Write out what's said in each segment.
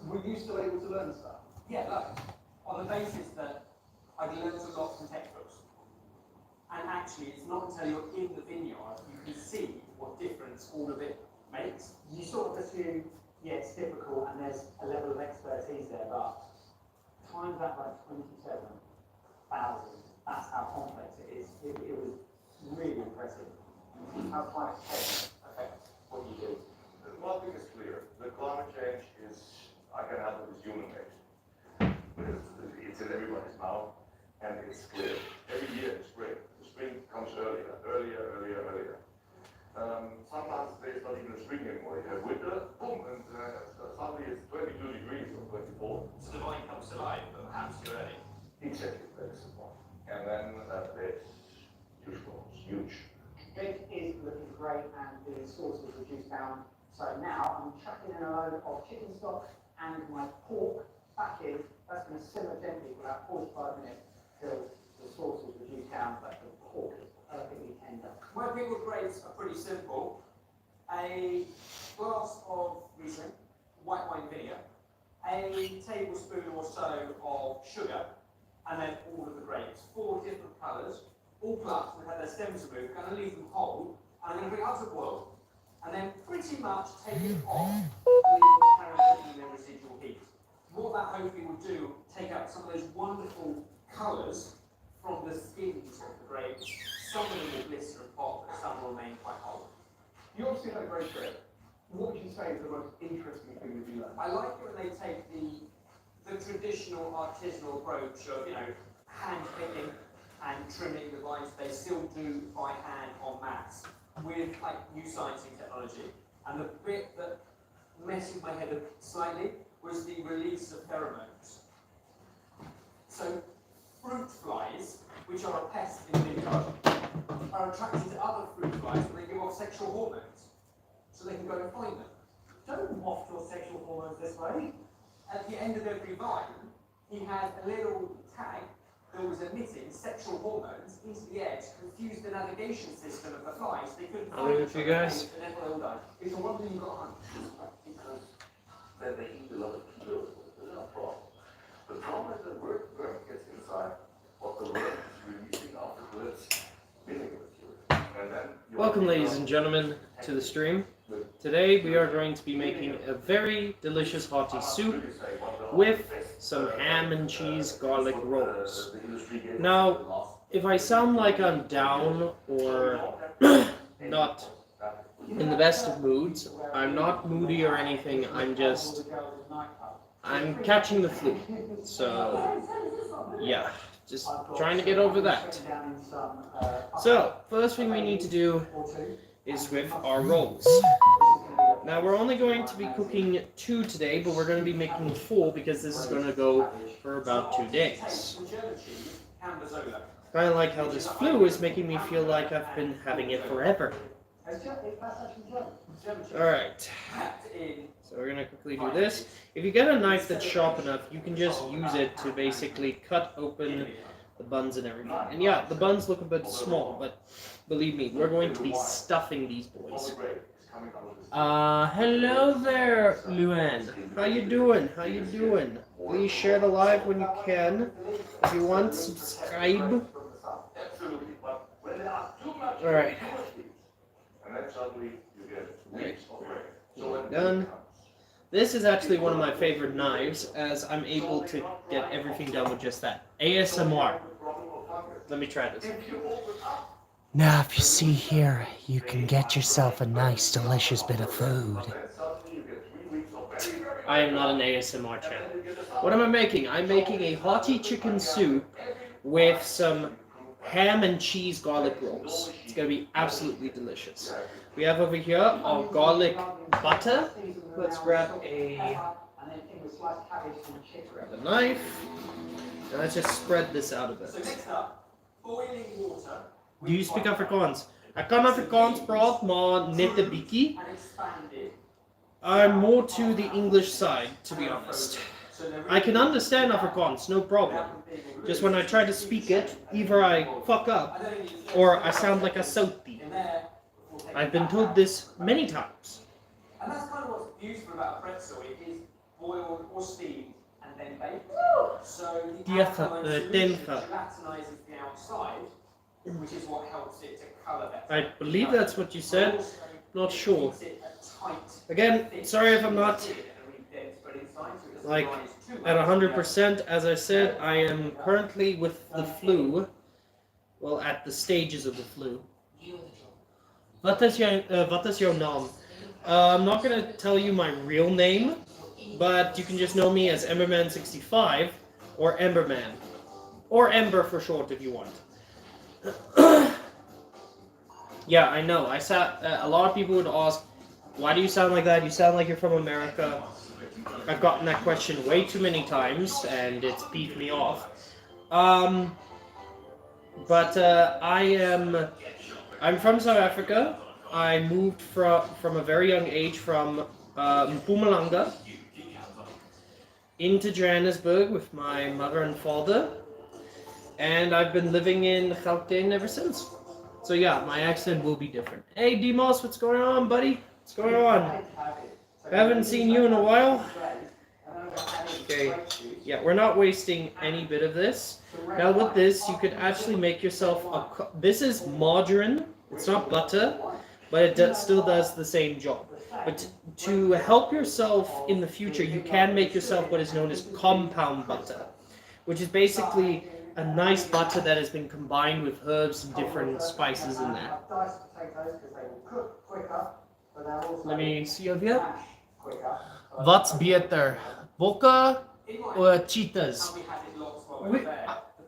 Were you still able to learn stuff? Yeah, look, on the basis that I'd learned a lot from textbooks. And actually, it's not until you're in the vineyard you can see what difference all of it makes. You sort of assume, yeah, it's difficult and there's a level of expertise there, but times that by 27,000, that's how complex it is. It was really impressive. How climate change affects what you do. One thing is clear, the climate change is, I can handle it, is human-made. It's in everybody's mouth, and it's clear. Every year in spring, the spring comes earlier. Sometimes there's not even a spring anymore. You have winter, boom, and suddenly it's 22 degrees or 24. So the vine comes to life, but perhaps too early. Exactly, that's the point. And then there's huge problems, huge. Big is looking great and the sauce was reduced down. So now I'm chucking in a load of chicken stock and my pork back in. That's going to simmer gently for about 45 minutes till the sauce is reduced down, but the pork is perfectly tender. My pickle grades are pretty simple. A glass of Riesling, white wine vinegar, a tablespoon or so of sugar, and then all of the grapes. 4 different colours, all plucked, we've had their stems removed, going to leave them whole, and I'm going to bring it up to boil, and then pretty much take it off and leave them caramelizing their residual heat. What that hopefully will do, take out some of those wonderful colours from the skins of the grapes. Some of them will blister and pop, but some will remain quite whole. You obviously had a great trip. What would you say is the most interesting thing that you learned? I like it when they take the traditional artisanal approach of, hand picking and trimming the vines. They still do by hand en masse with new sciencing technology. And the bit that messed with my head slightly was the release of pheromones. So fruit flies, which are a pest in vineyard, are attracted to other fruit flies when they give off sexual hormones, so they can go and find them. Don't waft your sexual hormones this way. At the end of every vine, he had a little tag that was emitting sexual hormones into the edge, confused the navigation system of the flies. They couldn't find you guys. and then they all died. It's a wonder you got on. Because then they eat a lot of kilos, there's no problem. The problem is that worm gets inside what the worm is releasing afterwards, vinegar material. And then Welcome, ladies and gentlemen, to the stream. Today we are going to be making a very delicious hearty soup with some ham and cheese garlic rolls. Now, if I sound like I'm down or not in the best of moods, I'm not moody or anything, I'm catching the flu. So, yeah, just trying to get over that. So, first thing we need to do is with our rolls. Now we're only going to be cooking 2 today, but we're going to be making 4 because this is going to go for about 2 days. Kind of like how this flu is making me feel like I've been having it forever. Alright, so we're going to quickly do this. If you get a knife that's sharp enough, you can just use it to basically cut open the buns and everything. And yeah, the buns look a bit small, but believe me, we're going to be stuffing these boys. Hello there, Luan. How you doing? How you doing? Please share the live when you can. If you want, subscribe. Alright. Done. This is actually one of my favorite knives, as I'm able to get everything done with just that. ASMR. Let me try this. Now, if you see here, you can get yourself a nice, delicious bit of food. I am not an ASMR channel. What am I making? I'm making a hearty chicken soup with some ham and cheese garlic rolls. It's going to be absolutely delicious. We have over here our garlic butter. Let's grab a knife. And let's just spread this out a bit. So next up, boiling water. Do you speak Afrikaans? Ek kan Afrikaans praat, maar net 'n bietjie. And expanded. I'm more to the English side, to be honest. I can understand Afrikaans, no problem. Just when I try to speak it, either I fuck up, or I sound like a Southie. I've been told this many times. And that's kind of what's beautiful about a pretzel. It is boiled or Gelatinizes the outside, which is what helps it to colour better. I believe that's what you said. Also, Not sure. keeps it a tight Again, fit sorry if I'm not and a really dense spread inside, so it doesn't like rise too at much. 100%. As I said, I am currently with the flu. Well, at the stages of the flu. Wat is your naam? I'm not going to tell you my real name, but you can just know me as Emberman65 or Emberman. Or Ember for short if you want. Yeah, I know. A lot of people would ask, why do you sound like that? You sound like you're from America. I've gotten that question way too many times, and it's beat me off. I'm from South Africa. I moved from a very young age from Mpumalanga into Johannesburg with my mother and father. And I've been living in Gauteng ever since. So yeah, my accent will be different. Hey Demos, what's going on, buddy? What's going on? Haven't seen you in a while. Okay, yeah, we're not wasting any bit of this. Now with this, you could actually make yourself this is margarine. It's not butter, but it still does the same job. But to help yourself in the future, you can make yourself what is known as compound butter, which is basically a nice butter that has been combined with herbs and different spices in there. Let me see over here. What's better, bokke or cheetahs?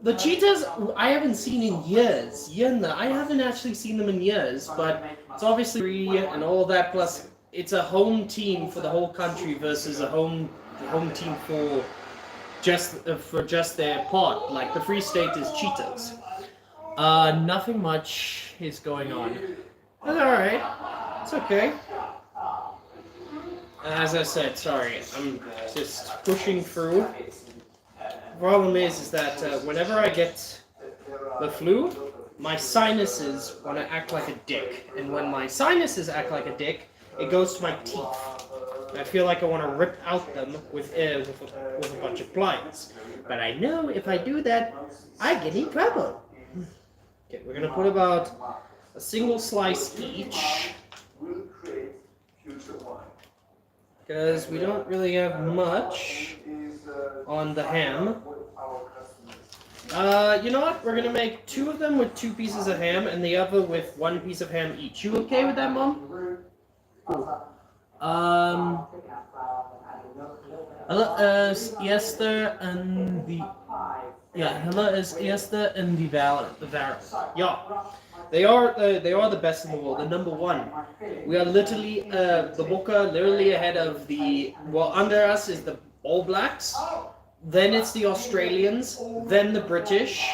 The cheetahs I haven't seen in years. I haven't actually seen them in years, but it's obviously free and all that. Plus, it's a home team for the whole country versus a home team for just their part. Like the Free State is cheetahs. Nothing much is going on. That's all right. It's okay. As I said, sorry, I'm just pushing through. The problem is that whenever I get the flu, my sinuses want to act like a dick. And when my sinuses act like a dick, it goes to my teeth. I feel like I want to rip out them with a bunch of pliers. But I know if I do that, I get in trouble. Okay, we're going to put about a single slice each. Because we don't really have much on the ham. You know what? We're gonna make 2 of them with 2 pieces of ham and the other with 1 piece of ham each. You okay with that, Mom? Cool. Hulle is eerste in die... Ja, hulle is eerste in die wêreld. Ja. They are the best in the world. They're number 1. We are literally the Bokke literally ahead of the under us is the All Blacks, then it's the Australians, then the British,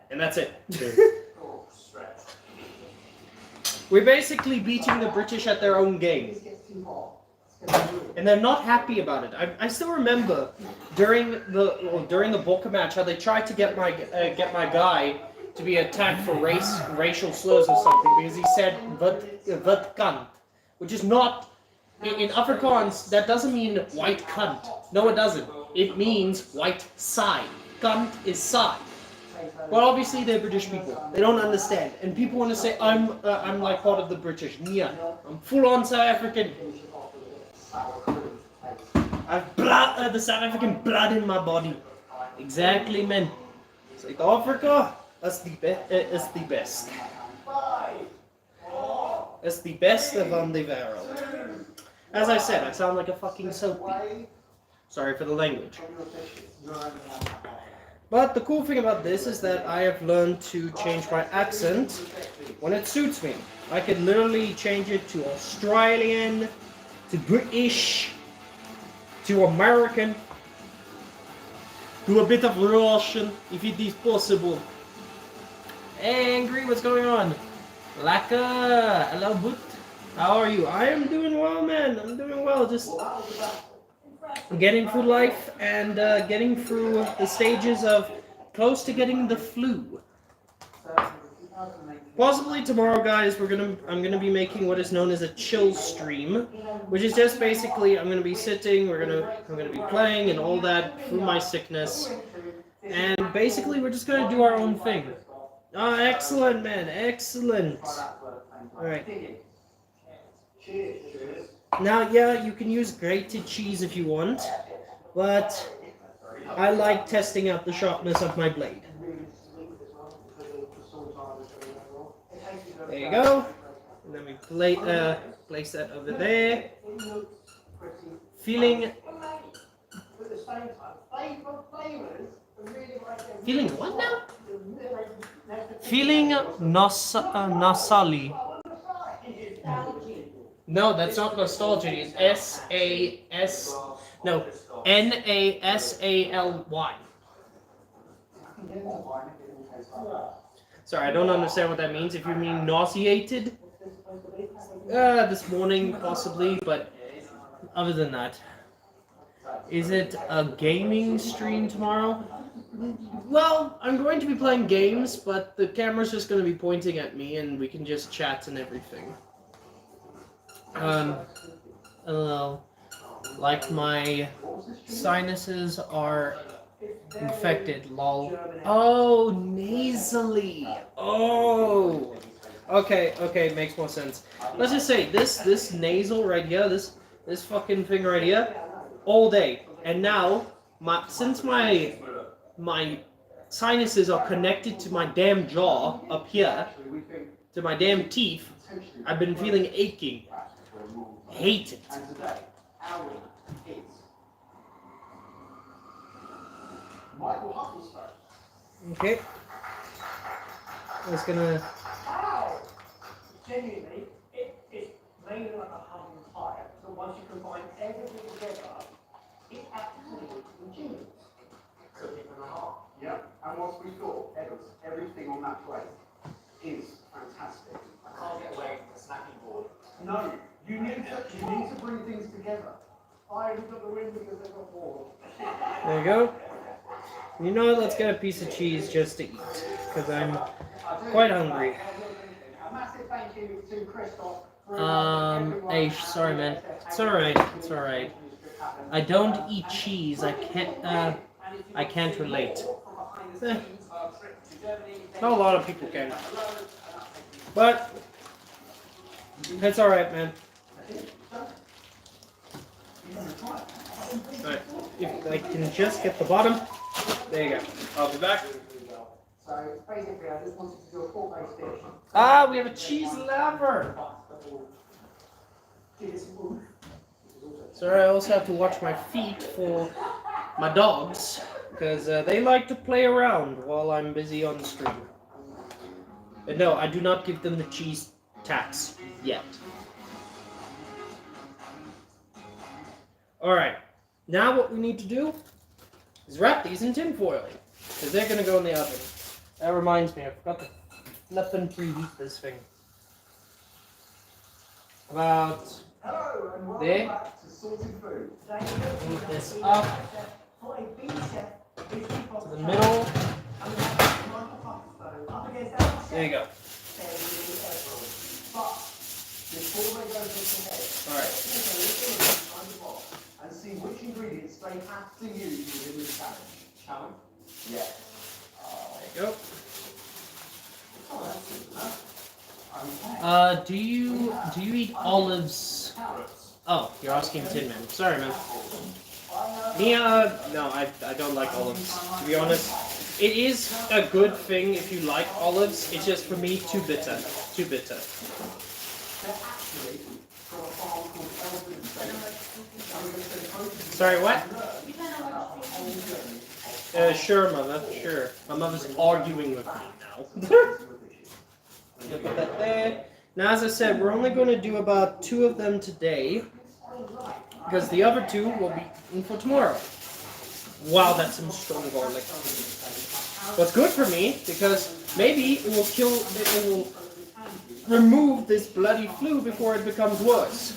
and that's it. We're basically beating the British at their own game. And they're not happy about it. I still remember during the Bokke match how they tried to get my guy to be attacked for racial slurs or something because he said "wat kant," which is not in Afrikaans. That doesn't mean white cunt. No, it doesn't. It means white side. Cunt is side. Well, obviously they're British people. They don't understand, and people want to say I'm like part of the British. Yeah, I'm full on South African. I've the South African blood in my body. Exactly, man. South Africa. That's the best. It's the best van the world. As I said, I sound like a fucking soapy. Sorry for the language. But the cool thing about this is that I have learned to change my accent when it suits me. I can literally change it to Australian, to British, to American, to a bit of Russian, if it is possible. Hey, Angry, what's going on? Laka, hello, Boot. How are you? I am doing well, man. I'm doing well. Just getting through life and getting through the stages of close to getting the flu. Possibly tomorrow, guys, I'm gonna be making what is known as a chill stream, which is just basically I'm gonna be sitting, I'm gonna be playing and all that through my sickness, and basically we're just gonna do our own thing. Ah, excellent, man, excellent. All right. Now, yeah, you can use grated cheese if you want, but I like testing out the sharpness of my blade. There you go. And then we place that over there. Feeling what now? Feeling nasally. No, that's not nostalgia. It's Nasally. Sorry, I don't understand what that means. If you mean nauseated, this morning possibly, but other than that, is it a gaming stream tomorrow? Well, I'm going to be playing games, but the camera's just going to be pointing at me, and we can just chat and everything. Like my sinuses are infected, lol. Oh, nasally. Oh. Okay, makes more sense. Let's just say this nasal right here, this fucking thing right here, all day. And now, since my sinuses are connected to my damn jaw up here, to my damn teeth, I've been feeling aching. Hate it. Okay. I was gonna. Wow! Genuinely, it's made like a humming fire. So once you combine everything together, it's absolutely ingenious. Yeah, and what we thought, everything on that plate is fantastic. I can't get away from the snacking board. No, you need to bring things together. I look at the wind because they've got more. There you go. You know what? Let's get a piece of cheese just to eat, because I'm quite hungry. A massive thank you to Christoph. Hey, sorry, man. It's alright. I don't eat cheese. I can't relate. Not a lot of people can. But, it's alright, man. Alright, if I can just get the bottom. There you go. I'll be back. So basically, I just wanted to do a pork-based dish. Ah, we have a cheese laver. Sorry, I also have to watch my feet for my dogs, because they like to play around while I'm busy on the stream. But no, I do not give them the cheese tax yet. Alright, now what we need to do is wrap these in tin foil, because they're going to go in the oven. That reminds me, I forgot to let them preheat this thing. About Hello and welcome there. back to Sorted Food. Move this up to the middle. There you go. Alright. And see which ingredients they have to use within the challenge. Yeah. There you go. Do you eat olives? Oh, you're asking Tin Man. Sorry, man. Me, no, I don't like olives, to be honest. It is a good thing if you like olives, it's just for me too bitter. Too bitter. Sorry, what? Sure, Mother, sure. My mother's arguing with me now. Put that there. Now, as I said, we're only going to do about 2 of them today, because the other 2 will be in for tomorrow. Wow, that's some strong garlic. What's good for me, because maybe it will remove this bloody flu before it becomes worse.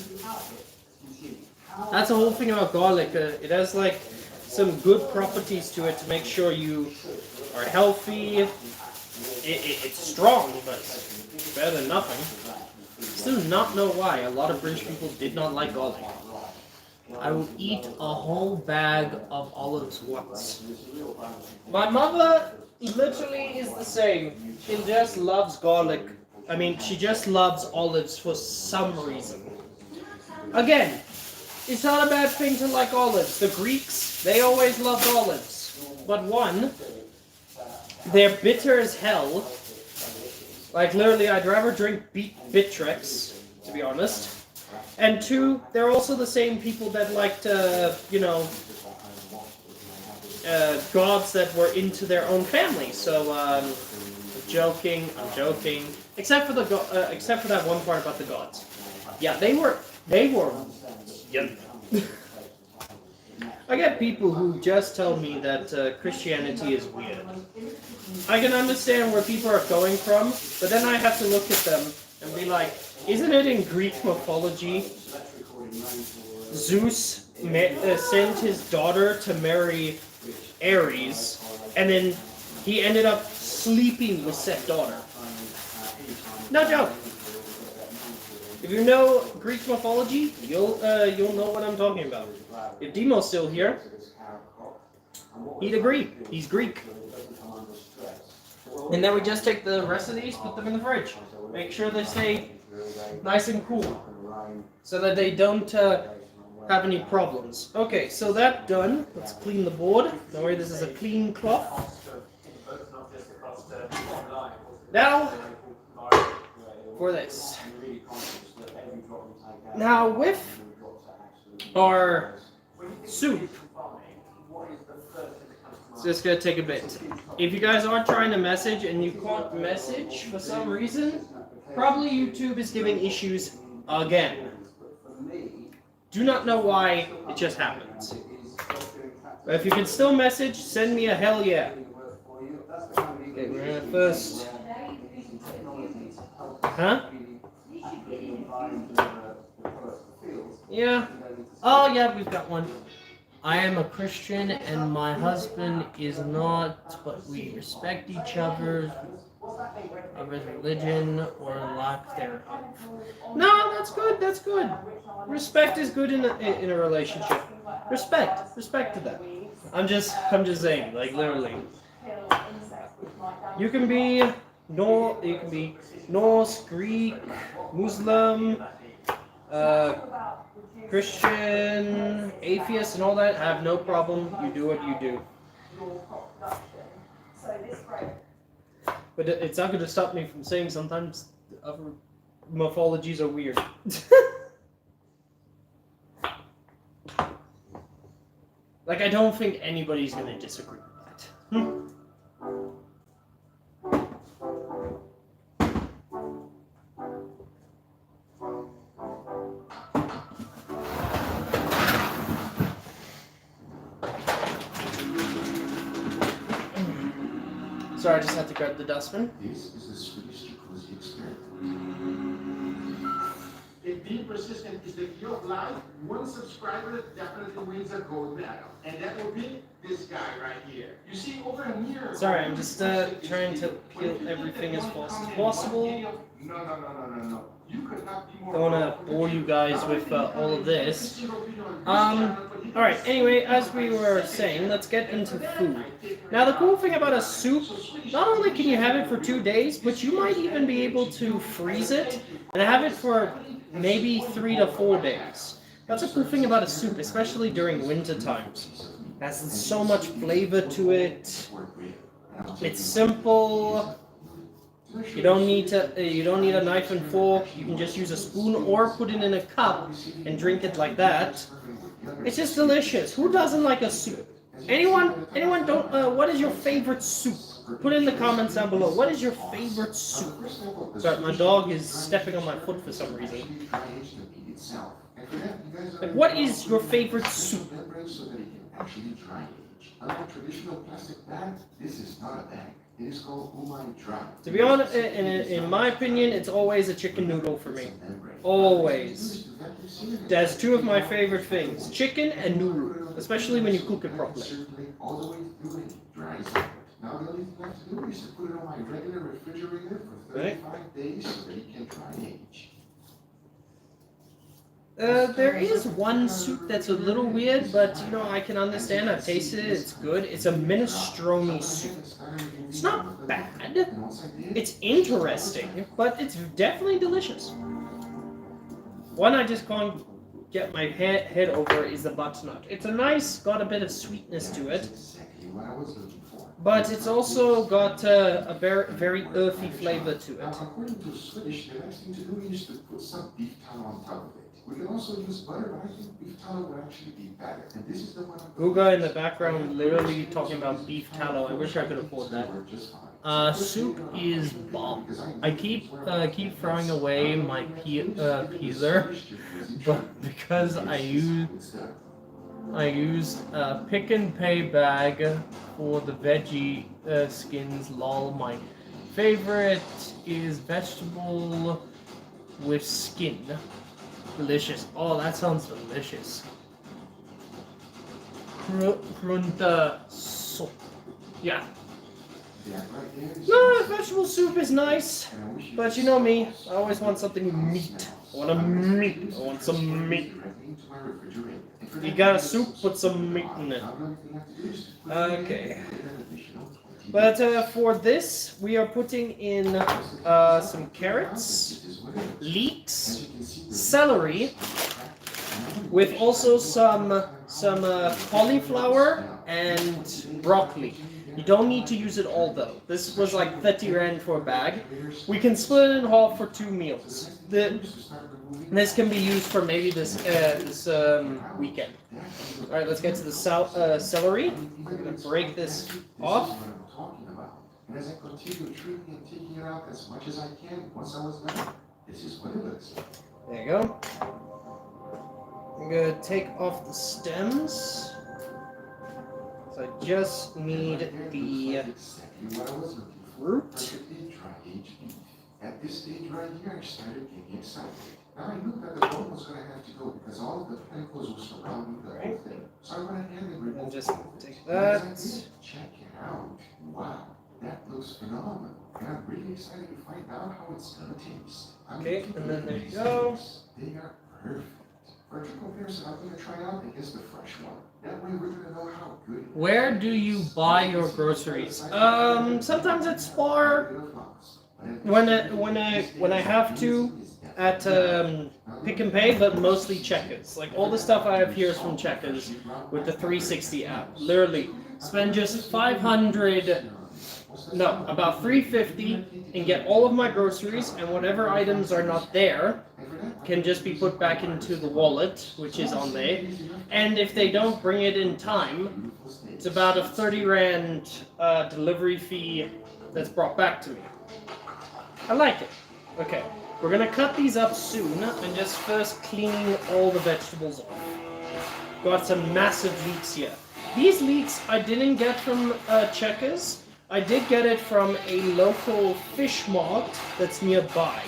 That's the whole thing about garlic. It has like some good properties to it to make sure you are healthy, it's strong, but better than nothing. Still do not know why a lot of British people did not like garlic. I will eat a whole bag of olives once. My mother literally is the same. She just loves garlic. I mean, she just loves olives for some reason. Again, it's not a bad thing to like olives. The Greeks, they always loved olives. But one, they're bitter as hell. Like, literally, I'd rather drink Bittrex, to be honest. And two, they're also the same people that liked, gods that were into their own family. So, I'm joking. Except for that one part about the gods. Yeah, they were. Yeah. I get people who just tell me that Christianity is weird. I can understand where people are going from, but then I have to look at them and be like, isn't it in Greek mythology Zeus sent his daughter to marry Ares, and then he ended up sleeping with said daughter? No joke. If you know Greek mythology, you'll know what I'm talking about. If Demo's still here, he'd agree. He's Greek. And then we just take the rest of these, put them in the fridge. Make sure they stay nice and cool, so that they don't have any problems. Okay, so that done. Let's clean the board. Don't worry, this is a clean cloth. Now, for this. Now, with our soup, it's just gonna take a bit. If you guys are trying to message and you can't message for some reason, probably YouTube is giving issues again. Do not know why, it just happens. But if you can still message, send me a hell yeah. Okay, we're gonna first. Huh? Yeah. Oh yeah, we've got one. I am a Christian and my husband is not, but we respect each other's religion or lack thereof. No, that's good, that's good. Respect is good in a relationship. Respect to that. I'm just saying, like literally. You can be Norse, Greek, Muslim, Christian, atheist, and all that. I have no problem. You do what you do. But it's not going to stop me from saying sometimes other mythologies are weird. Like, I don't think anybody's going to disagree with that. Sorry, I just had to grab the dustbin. This is the Swedish jacuzzi experiment. If being persistent is the key of life, one subscriber definitely wins a gold medal. And that will be this guy right here. You see, over here. Sorry, I'm just trying to peel everything as fast as possible. No. You could not be more. Don't want to bore you guys with all of this. Alright, anyway, as we were saying, let's get into food. Now, the cool thing about a soup, not only can you have it for 2 days, but you might even be able to freeze it and have it for maybe 3 to 4 days. That's a cool thing about a soup, especially during winter times. It has so much flavor to it. It's simple. You don't need a knife and fork. You can just use a spoon or put it in a cup and drink it like that. It's just delicious. Who doesn't like a soup? Anyone don't, what is your favorite soup? Put it in the comments down below. What is your favorite soup? Sorry, my dog is stepping on my foot for some reason. Like, what is your favorite soup? Unlike traditional plastic bag, this is not a bag. It is called umai dry. To be honest, in my opinion, it's always a chicken noodle for me. Always. That's two of my favorite things. Chicken and noodle. Especially when you cook it properly. Now the only thing I have to do is to put it on my regular refrigerator for 35 days so that it can dry age. There is one soup that's a little weird, but you know, I can understand. I've tasted it, it's good. It's a minestrone soup. It's not bad. It's interesting, but it's definitely delicious. One I just can't get my head over is the butternut. It's got a bit of sweetness to it. But it's also got a very earthy flavor to it. Now, according to Swedish, the next thing to do is to put some beef tallow on top of it. We can also use butter, but I think beef tallow would actually be better. And this is the one. Guga in the background literally talking about beef tallow. I wish I could afford that. Soup is bomb. I keep throwing away my peeler, but because I used a pick and pay bag for the veggie skins. Lol. My favorite is vegetable with skin. Delicious. Oh, that sounds delicious. Krunta soup. Yeah. No, vegetable soup is nice, but you know me. I always want something meat. I want some meat. You got a soup, put some meat in it. Okay. But for this, we are putting in some carrots, leeks, celery, with also some cauliflower and broccoli. You don't need to use it all though. This was like 30 rand for a bag. We can split it in half for 2 meals. This can be used for maybe this weekend. All right, let's get to the celery. I'm gonna break this off. And as I continue treating and taking it out as much as I can, once I was done, this is what it looks like. There you go. I'm gonna take off the stems. So I just need the root. At this stage right here, I started getting excited. Now I knew that the bone was going to have to go because all of the tentacles were surrounding the whole thing. So I went ahead and removed And just take And as I that. did, check it out. Wow, that looks phenomenal. And I'm really excited to find out how it's going to taste. Okay, and then there you go. They are perfect. For a comparison, I'm going to try out against the fresh one. That way we're going to know how good it is. Where do you buy your groceries? Sometimes at Spar. When I have to, at Pick and Pay, but mostly Checkers. Like all the stuff I have here is from Checkers with the 360 app. Literally, spend just about 350 and get all of my groceries, and whatever items are not there can just be put back into the wallet, which is on there. And if they don't bring it in time, it's about a 30 rand delivery fee that's brought back to me. I like it. Okay, we're gonna cut these up soon and just first clean all the vegetables off. Got some massive leeks here. These leeks I didn't get from Checkers. I did get it from a local fish mart that's nearby.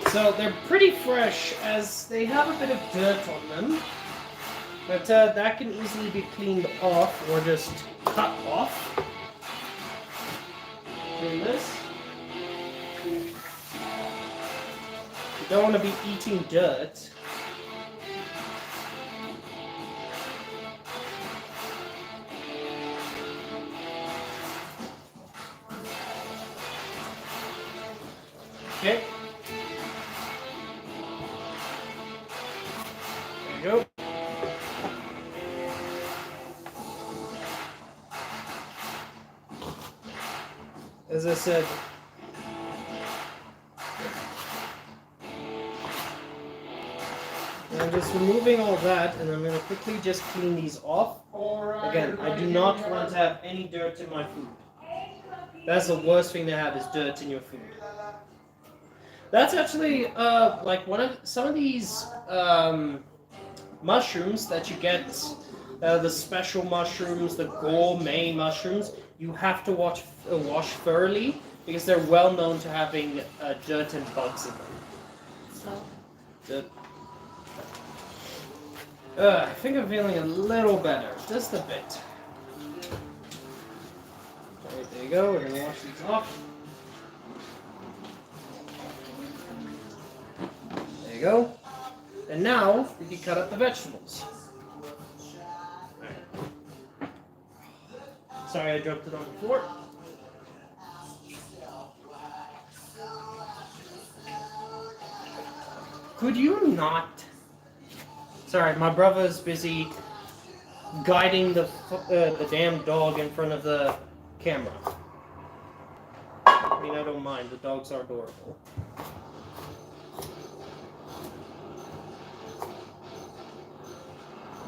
So they're pretty fresh as they have a bit of dirt on them. But that can easily be cleaned off or just cut off. Doing this. You don't want to be eating dirt. Okay. There you go. As I said, I'm just removing all that, and I'm going to quickly just clean these off. Again, I do not want to have any dirt in my food. That's the worst thing to have is dirt in your food. That's actually like some of these mushrooms that you get, the special mushrooms, the gourmet mushrooms. You have to wash thoroughly because they're well known to having dirt and bugs in them. So, I think I'm feeling a little better, just a bit. There you go, we're gonna wash these off. There you go. And now we can cut up the vegetables. Sorry, I dropped it on the floor. Could you not? Sorry, my brother's busy guiding the damn dog in front of the camera. I mean, I don't mind. The dogs are adorable.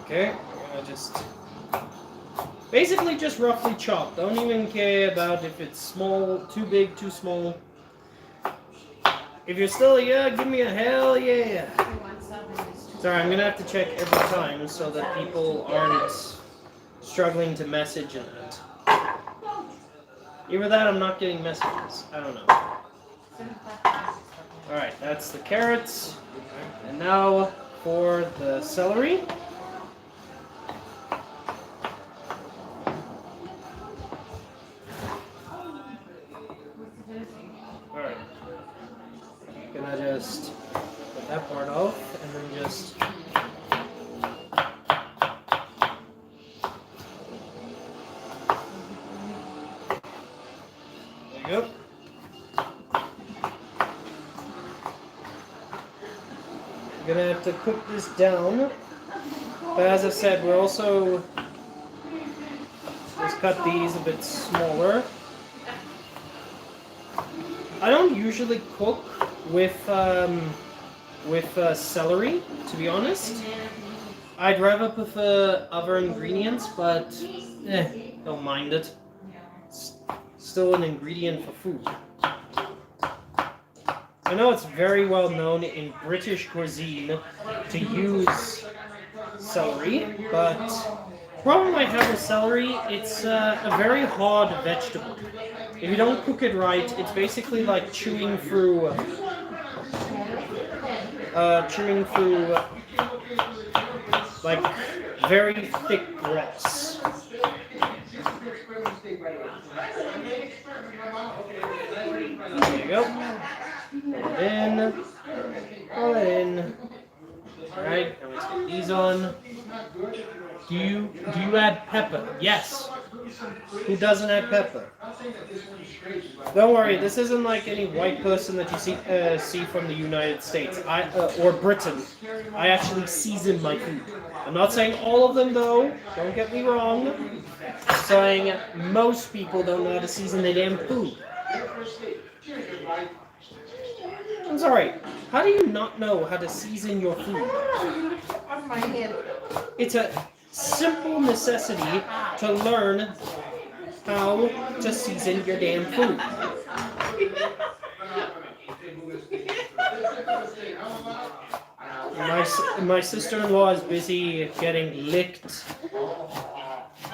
Okay, we're gonna just basically just roughly chop. Don't even care about if it's small, too big, too small. If you're still here, give me a hell yeah. Sorry, I'm gonna have to check every time so that people aren't struggling to message in it. Either that, I'm not getting messages. I don't know. Alright, that's the carrots. And now for the celery. Alright. Gonna just put that part off and then just there you go. We're gonna have to cook this down. But as I said, we're also let's cut these a bit smaller. I don't usually cook with celery, to be honest. I'd rather prefer other ingredients, but don't mind it. It's still an ingredient for food. I know it's very well known in British cuisine to use celery, but the problem I have with celery, it's a very hard vegetable. If you don't cook it right, it's basically like chewing through like very thick grass. There you go. Pull it in. Alright, now let's get these on. Do you add pepper? Yes. Who doesn't add pepper? Don't worry, this isn't like any white person that you see from the United States or Britain. I actually season my food. I'm not saying all of them though, don't get me wrong. I'm saying most people don't know how to season their damn food. I'm sorry, how do you not know how to season your food? On my head. It's a simple necessity to learn how to season your damn food. My sister-in-law is busy getting licked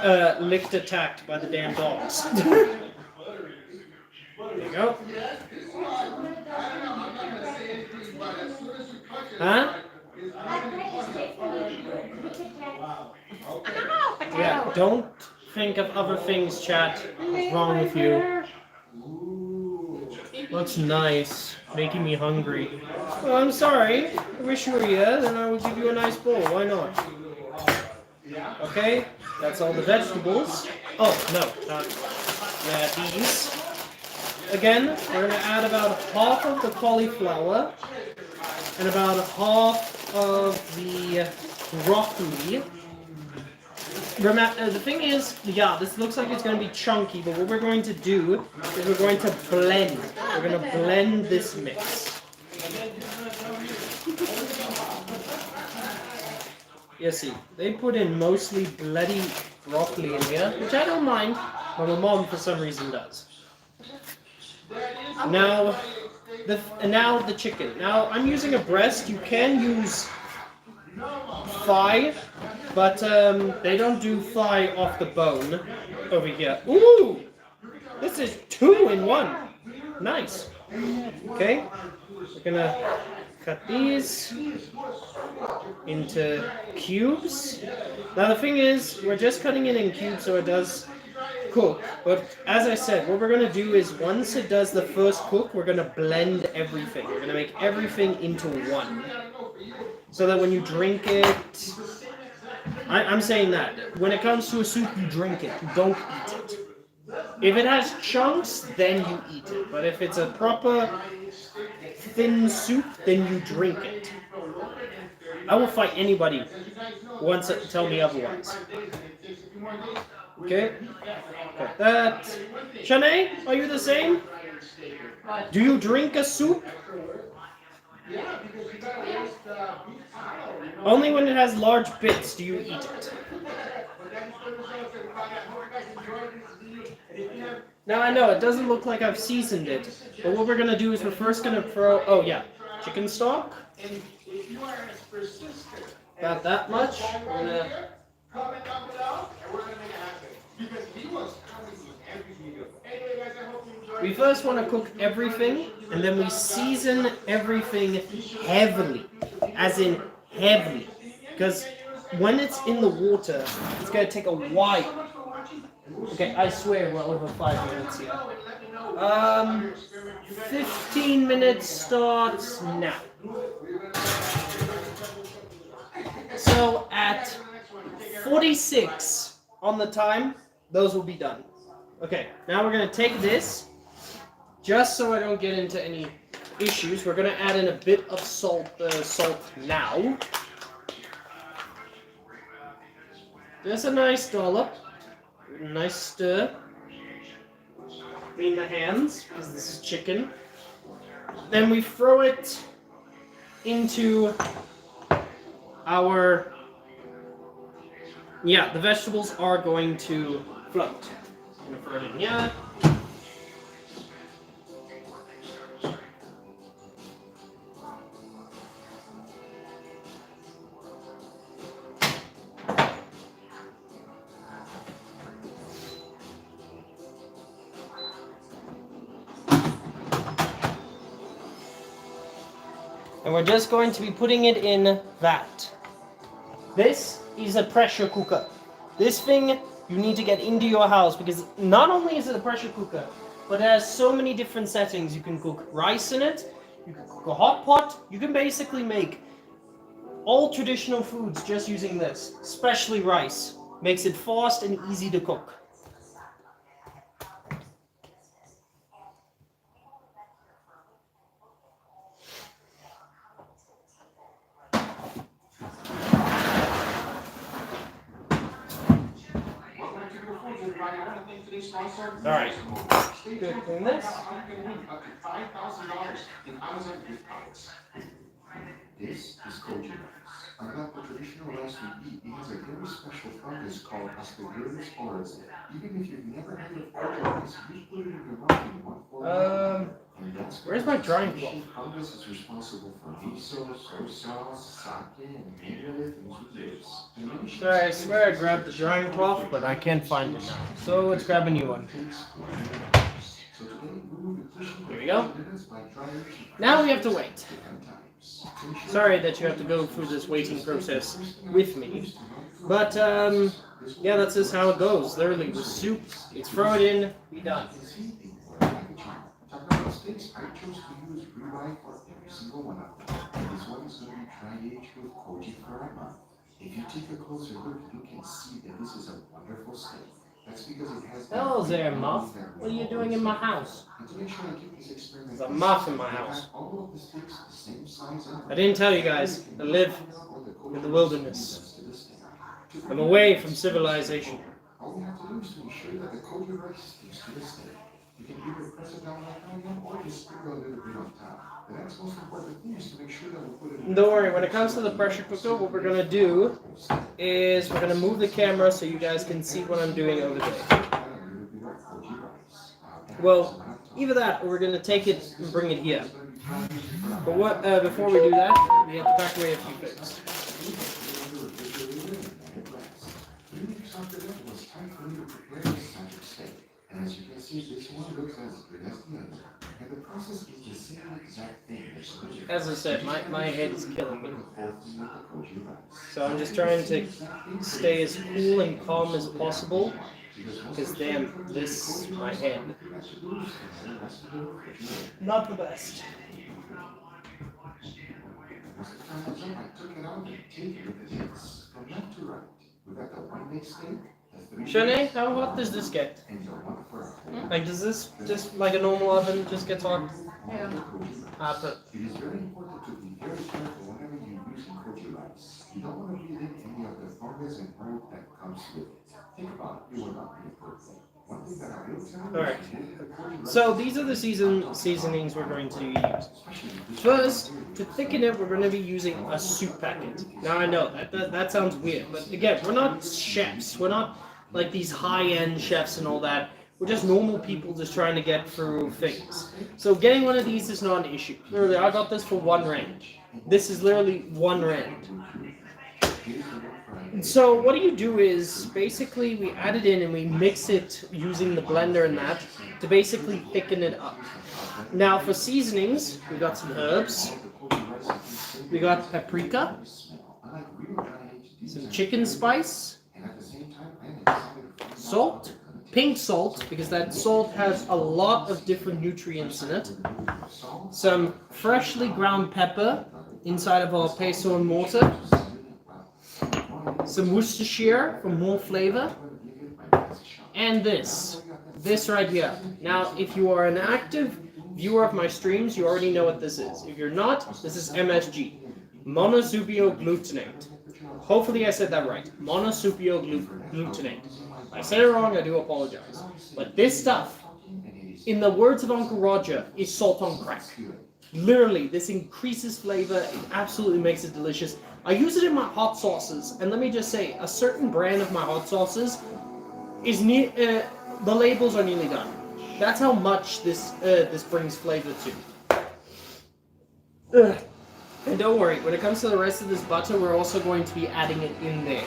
attacked by the damn dogs. There you go. Huh? Yeah, don't think of other things, chat. What's wrong with you? Looks nice. Making me hungry. Well, I'm sorry. I wish you were here, then I would give you a nice bowl. Why not? Okay, that's all the vegetables. Oh, no, not these. Again, we're going to add about half of the cauliflower and about half of the broccoli. The thing is, yeah, this looks like it's going to be chunky, but what we're going to do is we're going to blend. We're going to blend this mix. You see, they put in mostly bloody broccoli in here, which I don't mind, but my mom for some reason does. Now the chicken. Now I'm using a breast. You can use thigh, but they don't do thigh off the bone over here. Ooh, this is 2 in 1. Nice. Okay, we're gonna cut these into cubes. Now the thing is, we're just cutting it in cubes so it does cook. But as I said, what we're gonna do is once it does the first cook, we're gonna blend everything. We're gonna make everything into one, so that when you drink it, I'm saying that when it comes to a soup, you drink it. You don't eat it. If it has chunks, then you eat it. But if it's a proper thin soup, then you drink it. I will fight anybody who wants to tell me otherwise. Okay, got that. Shanae, are you the same? Do you drink a soup? Only when it has large bits do you eat it. Now I know it doesn't look like I've seasoned it, but what we're gonna do is we're first gonna throw, oh yeah, chicken stock. About that much. We're gonna... We first want to cook everything, and then we season everything heavily, as in heavily, because when it's in the water, it's gonna take a while. Okay, I swear we're over 5 minutes here. 15 minutes starts now. So at 46 on the time, those will be done. Okay, now we're gonna take this, just so I don't get into any issues, we're gonna add in a bit of salt now. Just a nice dollop. Nice stir. Clean the hands, because this is chicken. Then we throw it into our... Yeah, the vegetables are going to float. I'm gonna throw it in here. And we're just going to be putting it in that. This is a pressure cooker. This thing you need to get into your house because not only is it a pressure cooker, but it has so many different settings. You can cook rice in it, you can cook a hot pot, you can basically make all traditional foods just using this, especially rice. Makes it fast and easy to cook. Alright, good, clean this. This is koji rice. Unlike the traditional rice we eat, it has a very special fungus called Aspergillus oryx. Even if you've never heard of koji rice, you put it in your mouth in one form. Where's my drying cloth? Fungus is responsible for miso, soy sauce, sake, and many other things we use. Sorry, I swear I grabbed the drying cloth, but I can't find it now. So let's grab a new one. Here we go. Now we have to wait. Sorry that you have to go through this waiting process with me. But, yeah, that's just how it goes. Literally, the soup, you throw it in, be done. I chose to use rye for every single one of them. This one is going to be dry-aged with koji for a month. If you take a closer look, you can see that this is a wonderful steak. That's because it has... Hello there, Muff. What are you doing in my house? There's a muff in my house. I didn't tell you guys, I live in the wilderness. I'm away from civilization. All you have to do is to ensure that the koji rice sticks to the steak. You can either press it down like onion or just sprinkle a little bit on top. The next most important thing is to make sure that we put it in... Don't worry, when it comes to the pressure cooker, what we're going to do is we're going to move the camera so you guys can see what I'm doing over there. Well, either that or we're going to take it and bring it here. But what? Before we do that, we have to pack away a few things. And as you can see, this one looks as good as the other. And the process is the same exact thing. As I said, my head is killing me. So I'm just trying to stay as cool and calm as possible Because damn, this, my head. Not the best. Once the time was up, I took it out and tasted it. It's from left to right. We got the white leg steak, the 3 Shanae, how hot does this get? and the 1 for a whole. Like, does this just like a normal oven just get hot? Yeah. But It is very important to be very careful whenever you use koji rice. You don't want to breathe in any of the fungus and mold that comes with it. Think about it, you will not be a person. One thing that I will tell you Alright. is that the koji rice- so these are the seasonings we're going to use. First, to thicken it, we're going to be using a soup packet. Now I know that sounds weird, but again, we're not chefs. We're not like these high-end chefs and all that. We're just normal people just trying to get through things. So getting one of these is not an issue. Literally, I got this for 1 rand. This is literally 1 rand. And so what you do is basically we add it in and we mix it using the blender and that to basically thicken it up. Now for seasonings, we got some herbs. We got paprika, some chicken spice, salt, pink salt, because that salt has a lot of different nutrients in it, some freshly ground pepper inside of our pesto and mortar, some Worcestershire for more flavor, and this right here. Now, if you are an active viewer of my streams, you already know what this is. If you're not, this is MSG, monosupio glutamate. Hopefully I said that right, monosupio glutamate. If I said it wrong, I do apologize. But this stuff, in the words of Uncle Roger, is salt on crack. Literally, this increases flavor, it absolutely makes it delicious. I use it in my hot sauces, and let me just say, a certain brand of my hot sauces is the labels are nearly done. That's how much this brings flavor to. And don't worry, when it comes to the rest of this butter, we're also going to be adding it in there.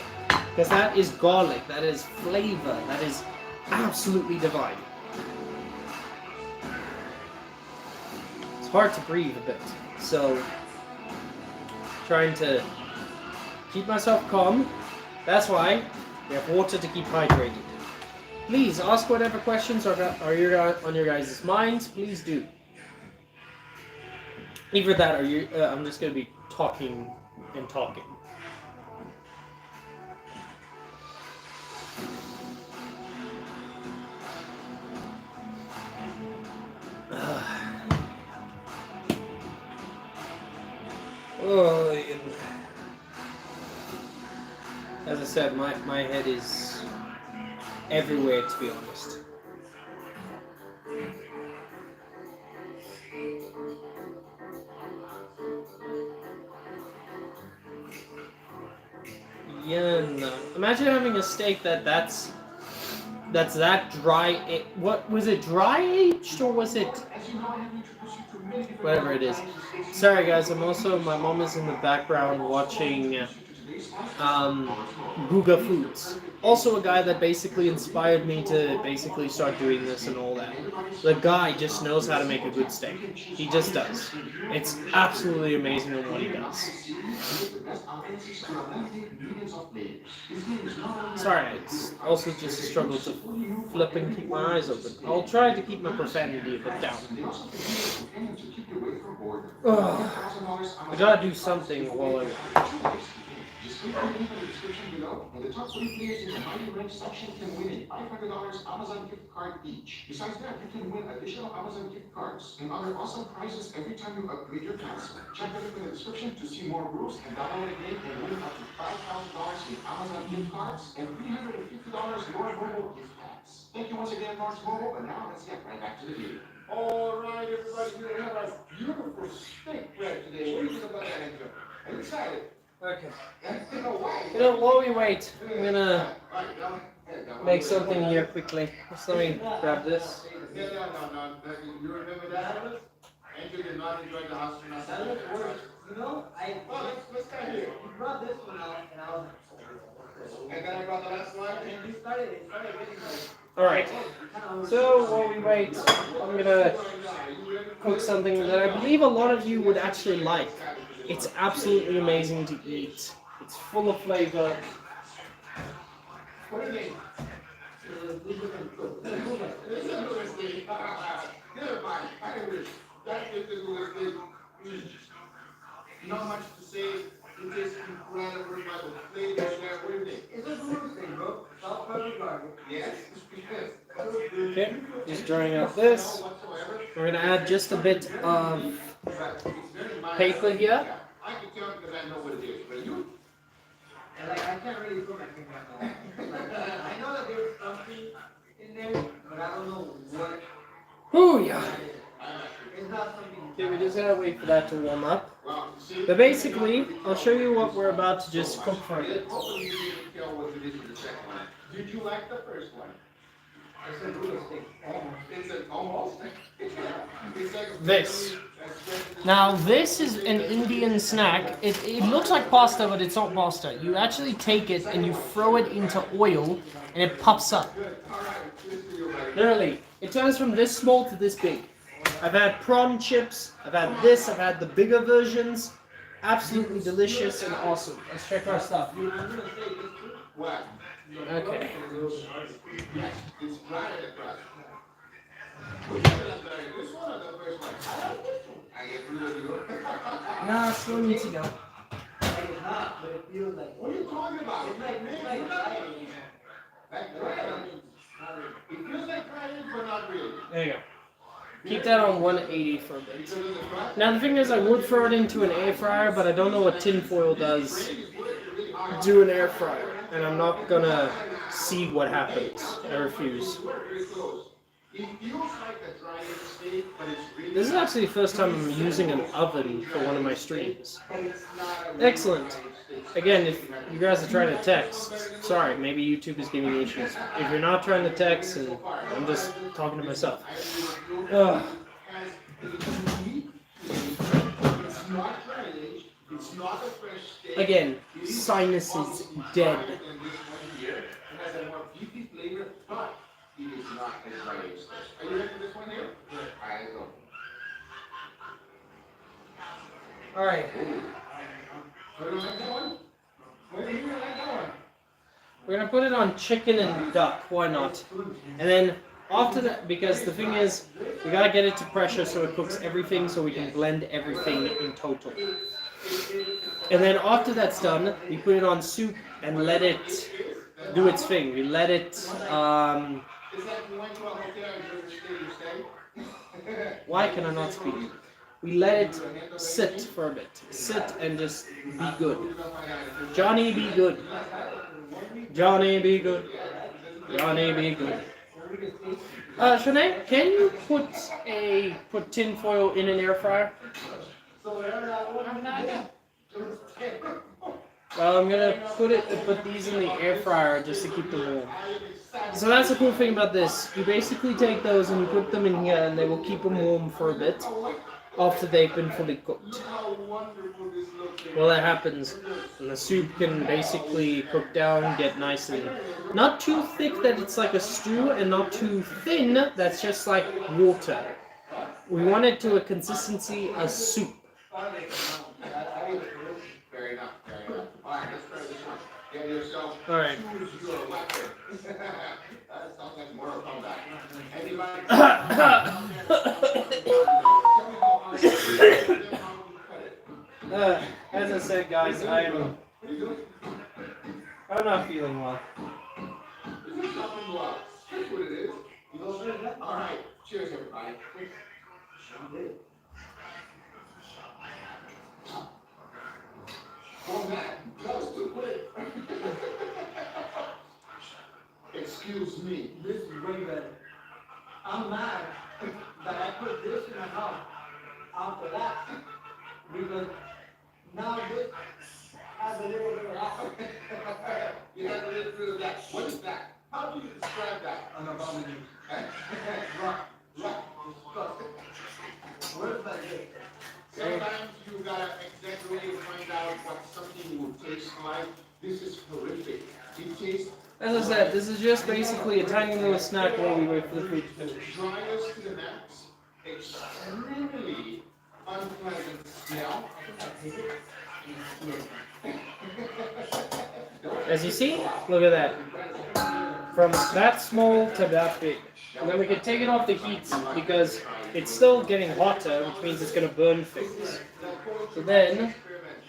Because that is garlic, that is flavor, that is absolutely divine. It's hard to breathe a bit, so trying to keep myself calm. That's why we have water to keep hydrated. Please ask whatever questions are on your guys' minds. Please do. Either that, or you. I'm just gonna be talking and talking. As I said, my head is everywhere, to be honest. Yeah, no. Imagine having a steak that's that dry. What was it? Dry aged or was it? Whatever it is. Sorry guys, my mom is in the background watching Guga Foods. Also a guy that basically inspired me to basically start doing this and all that. The guy just knows how to make a good steak. He just does. It's absolutely amazing on what he does. Sorry, it's also just a struggle to flip and keep my eyes open. I'll try to keep my profanity a bit down. I gotta do something while I watch. Just click the link in the description below, and the top 3 players in the Mighty Rank section can win a $500 Amazon gift card each. Besides that, you can win additional Amazon gift cards and other awesome prizes every time you upgrade your class. Check the link in the description to see more rules and download a game and win up to $5,000 in Amazon gift cards and $350 more mobile gift packs. Thank you once again, Mars Mobile, but now let's get right back to the video. Alright, everybody, we have a beautiful steak bread today. What do you think about that, Andrew? Are you excited? Okay. You You know, while we wait, I'm gonna make something here quickly. Just let me grab this. No. You remember that? Andrew did not enjoy the house tonight. You know, Let's start here. you brought this one out, and I was And then I brought the last one. and it started getting like, Alright, so while we wait, I'm gonna cook something that I believe a lot of you would actually like. It's absolutely amazing to eat. It's full of flavor. What do you think? Not much to say. It is incredible by the flavor share with it. It's a good thing, bro. Stop hurting garlic. Yes, Okay, just drying out this. We're gonna add just a bit of paper here. I can tell because I know what it is, but you. And like, I can't really put my finger on that. I know that there's something in there, but I don't know what. Ooh, yeah. It's not something. Okay, we just gotta wait for that to warm up. But basically, I'll show you what we're about to just cook for a bit. Hopefully you didn't tell what it is in the second one. Did you like the first one? It's a good thing. It's an almost. It's like a This. Now, this is an Indian snack. It looks like pasta, but it's not pasta. You actually take it and you throw it into oil, and it pops up. Literally, it turns from this small to this big. I've had prawn chips, I've had this, I've had the bigger versions. Absolutely delicious and awesome. Let's check our stuff. What? Okay. It's right at the crust. This one or the first one? I get rid of you. Nah, still need to go. Like it's not, but it feels like. What are you talking about? It's like Like bread. It feels like bread, but not really. There you go. Keep that on 180 for a bit. Because of the crust. Now the thing is, I would throw it into an air fryer, but I don't know what tin foil does do an air fryer, and I'm not gonna see what happens. I refuse. It feels like a dry steak, but it's really. This is actually the first time I'm using an oven for one of my streams. Excellent. Again, if you guys are trying to text, sorry, maybe YouTube is giving me issues. If you're not trying to text, and I'm just talking to myself. Ugh. It's not dry aged. It's not a fresh steak. Again, sinuses dead. It has a more beefy flavor, but it is not as dry aged. Are you ready for this one here? I go. All right. Where do you like that one? Where do you like that one? We're gonna put it on chicken and duck. Why not? And then after that, because the thing is, we gotta get it to pressure so it cooks everything, so we can blend everything in total. And then after that's done, we put it on soup and let it do its thing. We let it. It's like you went to a hotel and you stay. Why can I not speak? We let it sit for a bit. Sit and just be good. Johnny, be good. Johnny, be good. Johnny, be good. Shanae, can you put tin foil in an air fryer? I'm not. Well, I'm gonna put these in the air fryer just to keep them warm. So that's the cool thing about this. You basically take those and you put them in here, and they will keep them warm for a bit after they've been fully cooked. Well, that happens, and the soup can basically cook down, get nice and not too thick that it's like a stew, and not too thin that's just like water. We want it to a consistency of soup. Fair enough, fair enough. Alright, let's try this one. Get yourself. Alright. Choose your weapon. That sounds like Mortal Kombat. Anybody? As I said, guys, I'm not feeling well. This is something well. That's what it is. Alright, cheers everybody. Oh man, that was too quick. Excuse me. This is way better. I'm mad that I put this in my mouth after that. Because now this has a little bit of that. You have a little bit of that. What is that? How do you describe that? An abomination. Rock. Disgusting. Where's that good? Sometimes you gotta exaggerate and find out what something will taste like. This is horrific. It tastes As I said, this is just basically a tiny little snack while we wait for the food to finish. dry us to the max. Extremely unpleasant smell. As you see, look at that. from that small to that big. And then we can take it off the heat because it's still getting hotter, which means it's going to burn things. So then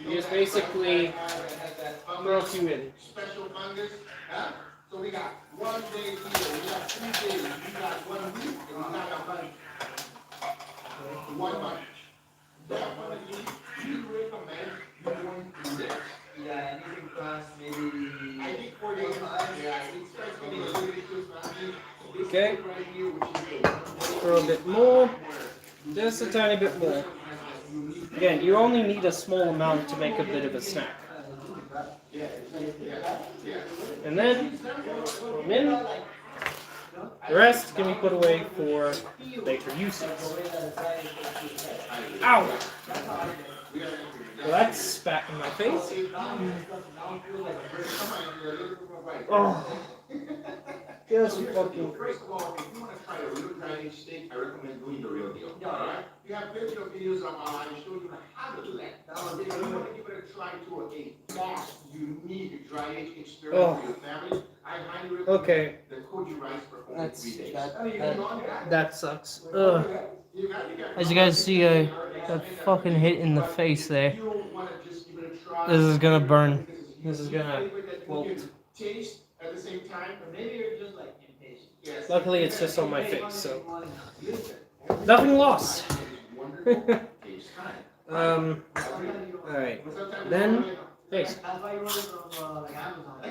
you just basically throw a few in. Special fungus, huh? So we got 1 day here, we got 2 days, we got 1 week, and we got a month. 1 month. That one we recommend you going through this. Yeah, anything past maybe. I think 4 days, yeah, it starts getting a little bit too funny. This Okay. thing right here, which is the Throw a bit more. Just a tiny bit more. Again, you only need a small amount to make a bit of a snack. And then, throw them in. The rest can be put away for later uses. Ow! Well, that's spat in my face. Oh. Just fucking. First of all, if you want to try a real dry aged steak, I recommend doing the real deal. Alright? You have plenty of videos on my line showing you how to do that. If you want to give it a try to a fast, unique dry aged experiment for your family, I highly recommend Okay. the Koji rice for only 3 days. That sucks. Ugh. As you guys see, I got fucking hit in the face there. You want to just give it a try. This is gonna burn. This is gonna wilt. Taste at the same time, but maybe you're just like impatient. Yes. Luckily, it's just on my face, so nothing lost. Alright. Then face. That's why you ordered from like Amazon.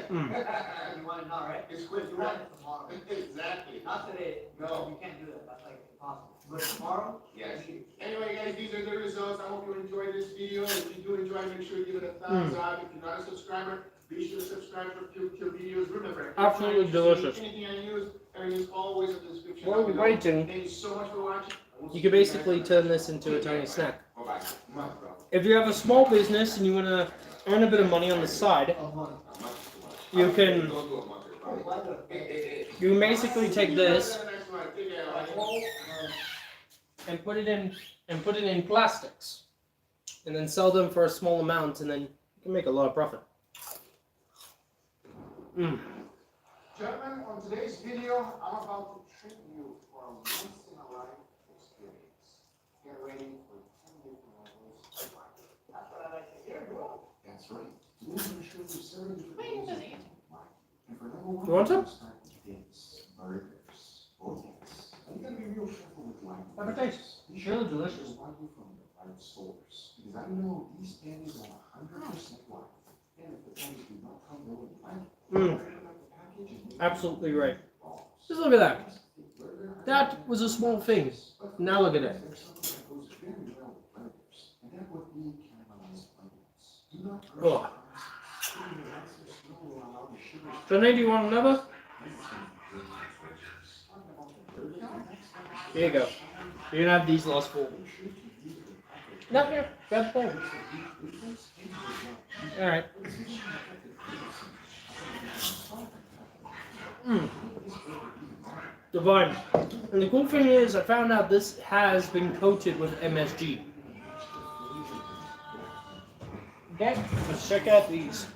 You want it now, right? It's quick. You want it tomorrow. Exactly. Not today. No. You can't do that. That's like impossible. But tomorrow? Yes. Anyway, guys, these are the results. I hope you enjoyed this video. If you do enjoy, make sure you give it a thumbs up. If you're not a subscriber, be sure to subscribe for future videos. Remember, Absolutely delicious. anything I use, everything is always in the description. While we're waiting, Thank you so much for watching. you can basically turn this into a tiny snack. Bye-bye. If you have a small business and you want to earn a bit of money on the side, you can basically take this and put it in plastics, and then sell them for a small amount, and then you can make a lot of profit. Gentlemen, on today's video, I'm about to treat you for a once-in-a-life experience. Get ready for 10 different levels of life. That's what I like to hear, bro. That's right. We're going to show you 7 different levels of life. And for number 1, You want some? we're start with this. Burgers. Bodegas. And you gotta be real careful with life. Have a taste. Be Really sure to delicious. buy you from the right source. Because I know these candies are 100% white. And if the candies do not come with white, Absolutely right. Just look at that. That was a small thing. Now look at it. Oh. Johnny, do you want another? Here you go. You can have these last 4. No, here. Grab the phone. Alright. Divine. And the cool thing is, I found out this has been coated with MSG. Okay, let's check out these.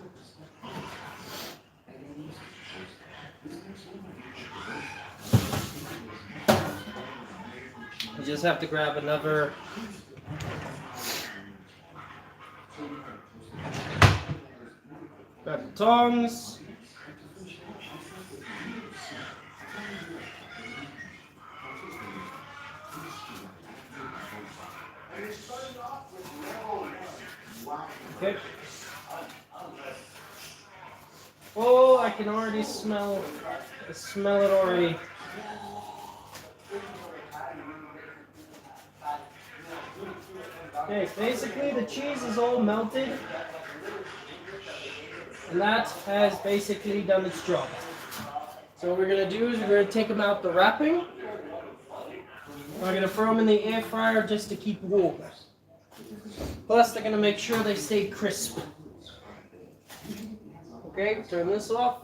You just have to grab another. Grab the tongs. Okay. Oh, I can already smell it already. Okay, basically the cheese is all melted. And that has basically done its job. So what we're going to do is we're going to take them out the wrapping. We're going to throw them in the air fryer just to keep warm. Plus, they're going to make sure they stay crisp. Okay, turn this off.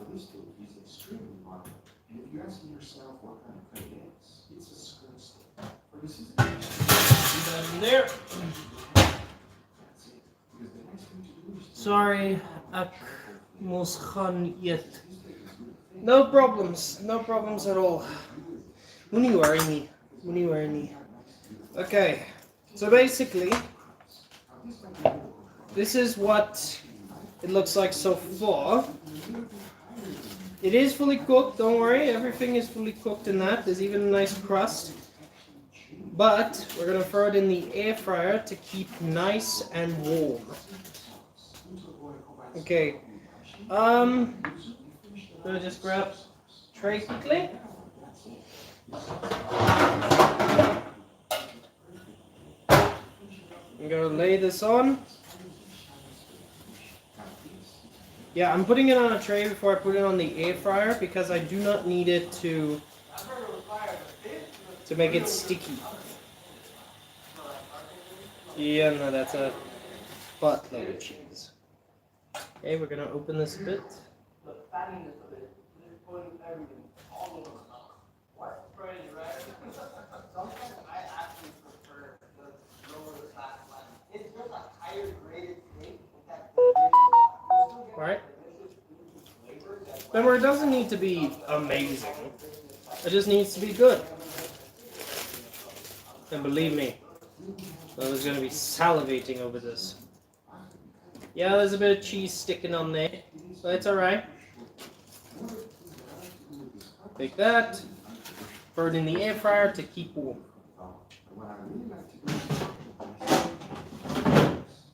And there. Sorry, ik moest gaan eten. No problems at all. Muni worry me. Okay, so basically, this is what it looks like so far. It is fully cooked, don't worry, everything is fully cooked in that. There's even a nice crust. But we're gonna throw it in the air fryer to keep nice and warm. Okay. I'm gonna just grab a tray quickly. I'm gonna lay this on. Yeah, I'm putting it on a tray before I put it on the air fryer because I do not need it to make it sticky. Yeah, no, that's a buttload of cheese. Okay, we're gonna open this a bit. Sometimes I actually prefer the lower the fat one. It's just a higher graded steak with that Alright. Remember, it doesn't need to be amazing. It just needs to be good. And believe me, I was gonna be salivating over this. Yeah, there's a bit of cheese sticking on there, but it's alright. Take that, throw it in the air fryer to keep warm. What I really like to do is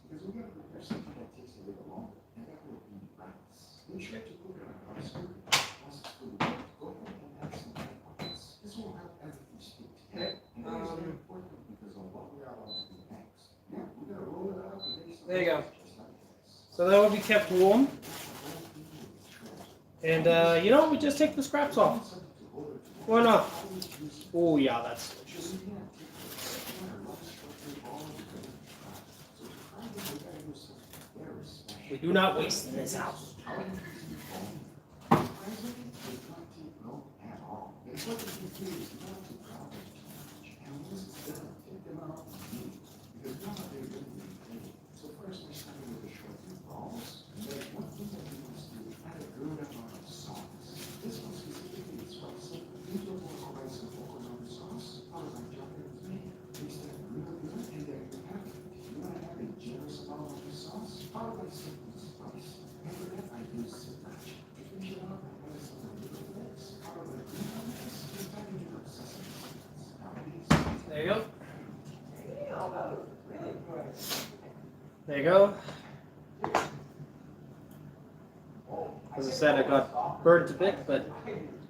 because we gotta prepare something that takes a little longer, and that will be rice. Make sure to cook it on high speed. Once it's fully cooked, go ahead and add some rice. This will help everything stick together. And that is very important because of what we are about to do next. Yeah, we gotta roll it out and make some There you go. just like this. So that will be kept warm. And you know, we just take the scraps off. Why not? Oh yeah, that's delicious. We do not waste in this house. There you go. There you go. As I said, I got burnt a bit, but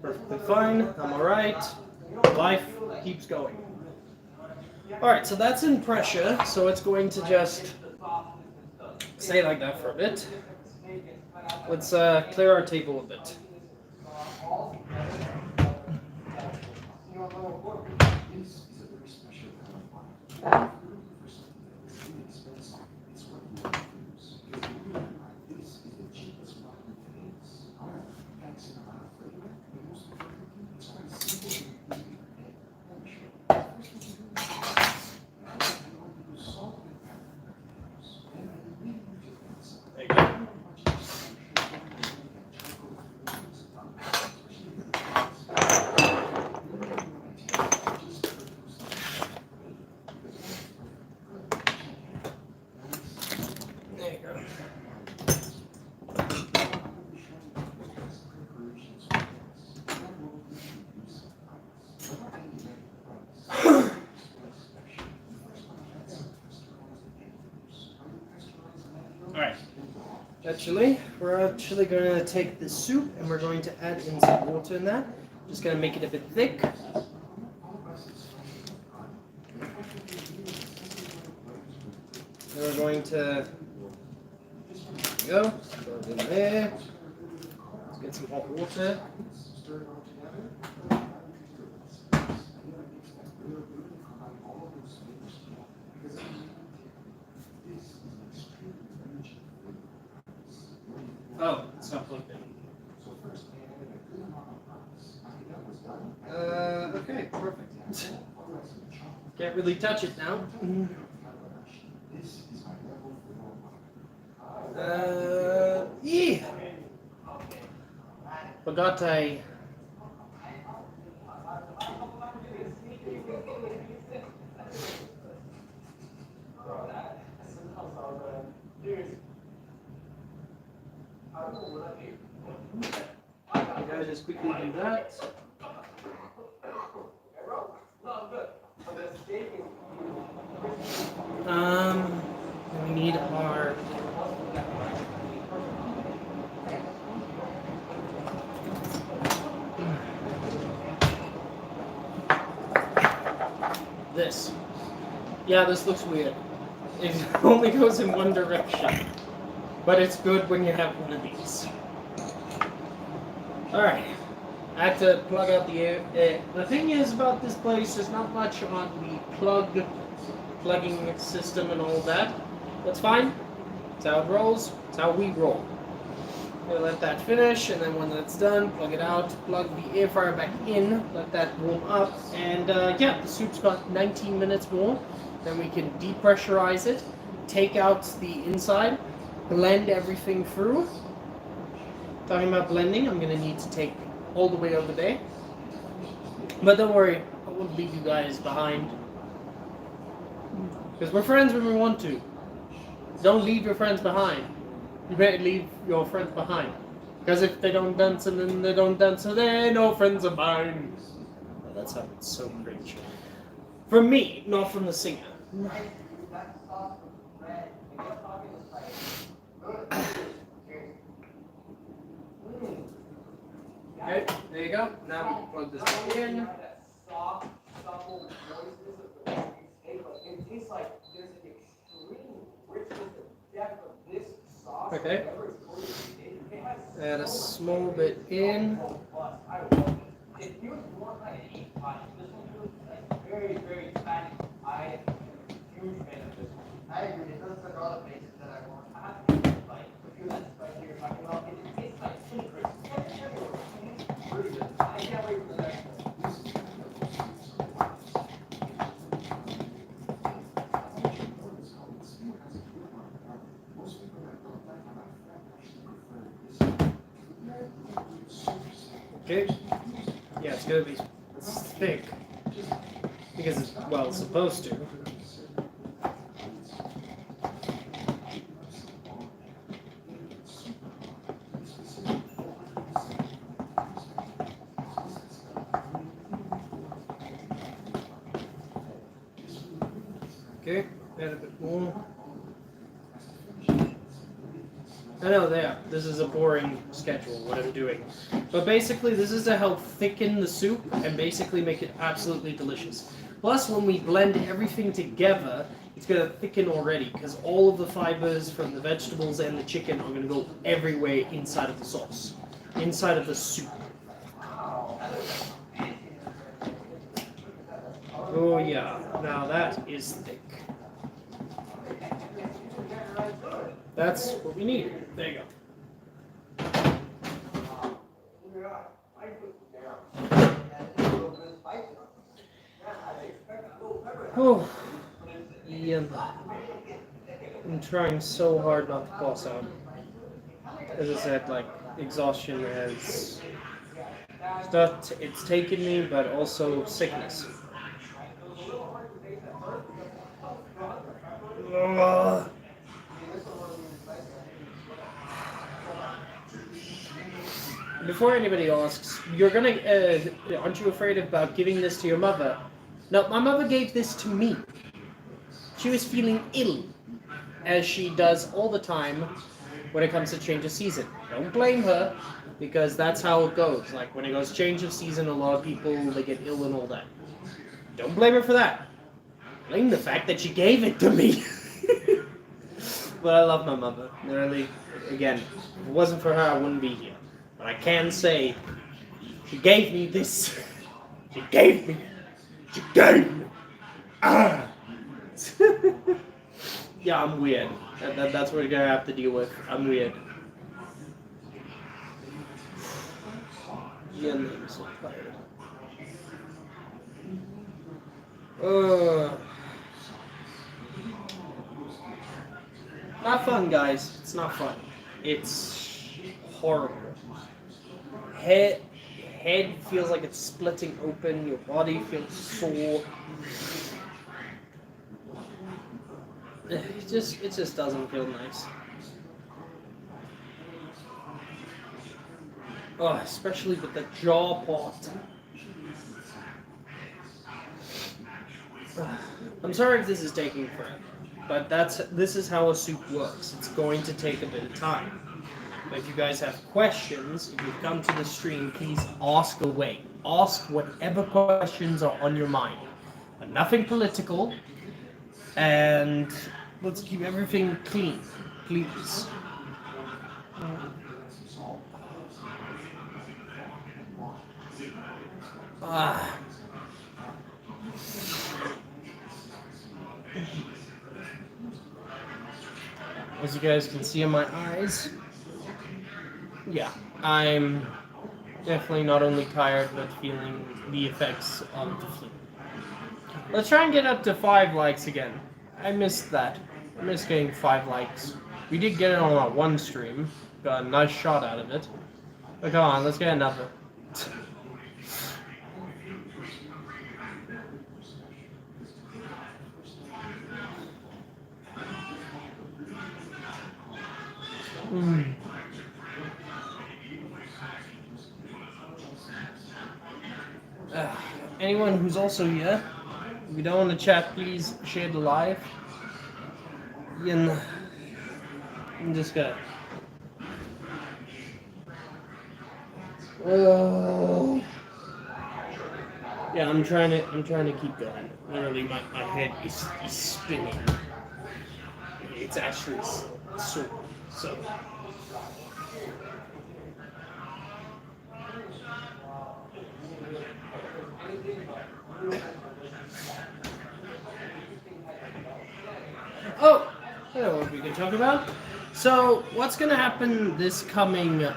perfectly fine. I'm alright. Life keeps going. Alright, so that's in pressure, so it's going to just stay like that for a bit. Let's clear our table a bit. There you go. There you go. Alright. We're actually going to take the soup and we're going to add in some water in that. Just going to make it a bit thick. Then we're going to, there we go, throw it in there. Let's get some hot water. Oh, it's not plugged in. Okay, perfect. Can't really touch it now. Yeah. Forgot I. I gotta just quickly do that. We need our. This. Yeah, this looks weird. It only goes in one direction. But it's good when you have one of these. Alright. I had to plug out the air. The thing is about this place, there's not much on the plugging system and all that. That's fine. That's how it rolls. That's how we roll. We'll let that finish, and then when that's done, plug it out, plug the air fryer back in, let that warm up, and yeah, the soup's got 19 minutes more. Then we can depressurize it, take out the inside, blend everything through. Talking about blending, I'm going to need to take all the way over there. But don't worry, I won't leave you guys behind. Because we're friends when we want to. Don't leave your friends behind. You better leave your friends behind. Because if they don't dance and then they don't dance, so they're no friends of mine. Oh, that sounded so cringe. From me, not from the singer. Okay, there you go. Now we can plug this back in. Okay. Add a small bit in. Very, very fatty. I am a huge fan of this one. I agree. It doesn't look all the places that I want. I have to like a few minutes right here talking about it. It tastes like chili crisp. Really good. I can't wait for the next one. Okay. Yeah, it's gonna be thick. Because it's, well, it's supposed to. Okay, add a bit more. I know, this is a boring schedule, what I'm doing. But basically, this is to help thicken the soup and basically make it absolutely delicious. Plus, when we blend everything together, it's going to thicken already, because all of the fibers from the vegetables and the chicken are going to go everywhere inside of the sauce, inside of the soup. Oh yeah, now that is thick. That's what we need. There you go. Oh, yeah. I'm trying so hard not to pass out. As I said, like, exhaustion has it's taken me, but also sickness. Before anybody asks, you're gonna, aren't you afraid about giving this to your mother? No, my mother gave this to me. She was feeling ill, as she does all the time when it comes to change of season. Don't blame her, because that's how it goes. Like, when it goes change of season, a lot of people, they get ill and all that. Don't blame her for that. Blame the fact that she gave it to me. But I love my mother. Really, again, if it wasn't for her, I wouldn't be here. But I can say, she gave me this. She gave me. She gave me. Ah. Yeah, I'm weird. That's what we're gonna have to deal with. I'm weird. Yeah, I'm so tired. Not fun, guys. It's not fun. It's horrible. head feels like it's splitting open. Your body feels sore. It just doesn't feel nice. Oh, especially with the jaw part. I'm sorry if this is taking forever, but this is how a soup works. It's going to take a bit of time. But if you guys have questions, if you've come to the stream, please ask away. Ask whatever questions are on your mind. But nothing political. And let's keep everything clean, please. As you guys can see in my eyes, yeah, I'm definitely not only tired, but feeling the effects of the flu. Let's try and get up to 5 likes again. I missed that. I missed getting 5 likes. We did get it on our one stream. Got a nice shot out of it. But come on, let's get another. Anyone who's also here, if you don't want to chat, please share the live. I'm just gonna. Yeah, I'm trying to keep going. Literally, my head is spinning. It's actually sore. So. Oh, I know what we can talk about. So, what's gonna happen this coming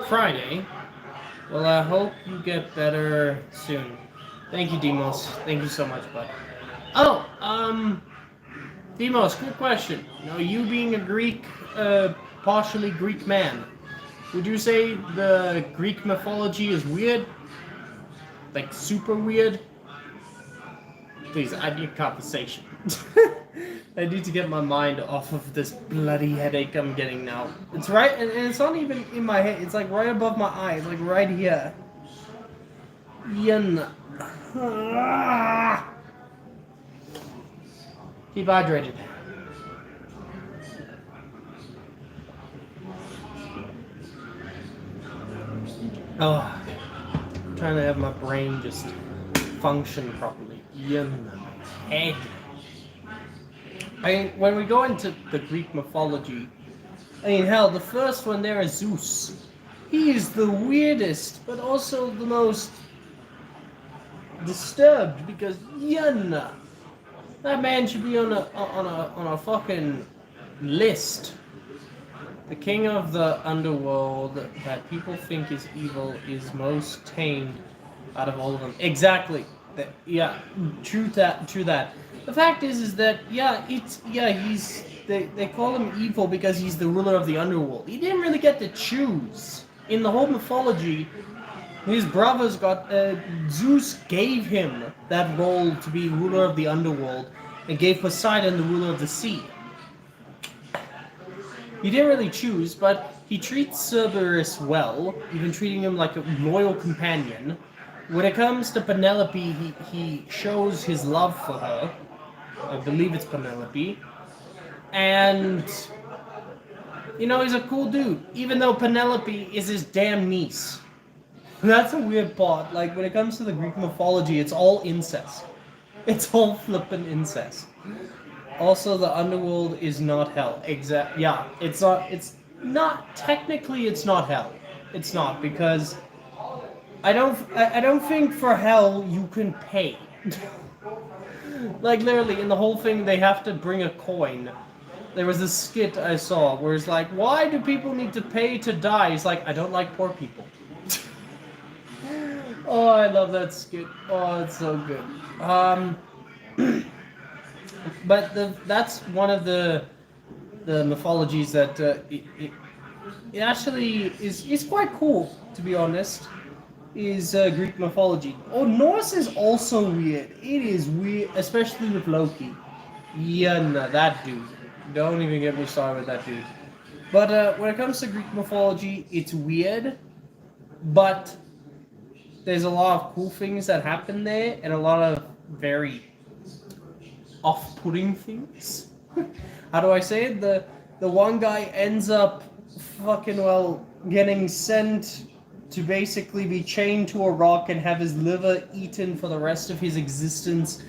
Friday? Well, I hope you get better soon. Thank you, Demos. Thank you so much, bud. Oh, Demos, good question. Now, you being a Greek, partially Greek man, would you say the Greek mythology is weird? Like, super weird? Please, I need conversation. I need to get my mind off of this bloody headache I'm getting now. It's right, and it's not even in my head. It's like right above my eye. It's like right here. Yen. Keep hydrated. Oh, I'm trying to have my brain just function properly. Yen. Head. I mean, when we go into the Greek mythology, I mean, hell, the first one there is Zeus. He is the weirdest, but also the most disturbed because Yana, that man should be on a fucking list. The king of the underworld that people think is evil is most tamed out of all of them. Exactly. Yeah, true that. The fact is that they call him evil because he's the ruler of the underworld. He didn't really get to choose. In the whole mythology, his brothers got Zeus gave him that role to be ruler of the underworld and gave Poseidon the ruler of the sea. He didn't really choose, but he treats Cerberus well, even treating him like a loyal companion. When it comes to Penelope, he shows his love for her. I believe it's Penelope. And, you know, he's a cool dude. Even though Penelope is his damn niece. That's a weird part. Like, when it comes to the Greek mythology, it's all incest. It's all flippin' incest. Also, the underworld is not hell. Yeah, it's not, technically it's not hell. It's not, because I don't think for hell you can pay. Like, literally, in the whole thing, they have to bring a coin. There was this skit I saw where it's like, why do people need to pay to die? It's like, I don't like poor people. Oh, I love that skit. Oh, it's so good. But that's one of the mythologies that it actually is quite cool, to be honest. Is Greek mythology. Oh, Norse is also weird. It is weird, especially with Loki. Yeah, no, that dude. Don't even get me started with that dude. But when it comes to Greek mythology, it's weird, but there's a lot of cool things that happen there, and a lot of very off-putting things. How do I say it? The one guy ends up fucking well getting sent to basically be chained to a rock and have his liver eaten for the rest of his existence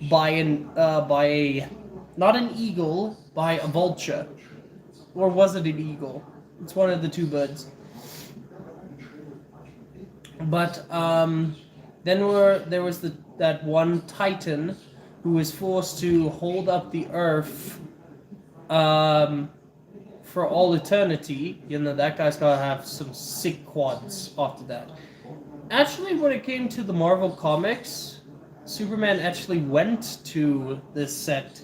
by a not an eagle, by a vulture. Or was it an eagle? It's one of the two birds. But then there was that one titan who was forced to hold up the earth for all eternity. You know, that guy's gotta have some sick quads after that. Actually, when it came to the Marvel comics, Superman actually went to this set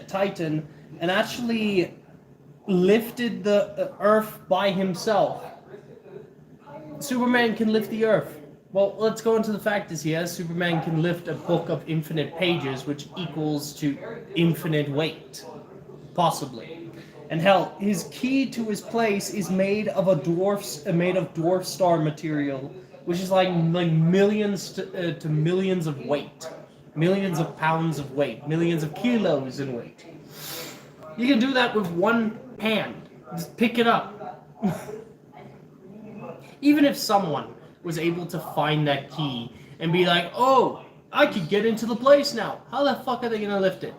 Titan and actually lifted the earth by himself. Superman can lift the earth. Well, let's go into the factors here. Superman can lift a book of infinite pages, which equals to infinite weight. Possibly. And hell, his key to his place is made of dwarf star material, which is like millions to millions of weight. Millions of pounds of weight. Millions of kilos in weight. You can do that with one hand. Just pick it up. Even if someone was able to find that key and be like, oh, I could get into the place now. How the fuck are they going to lift it?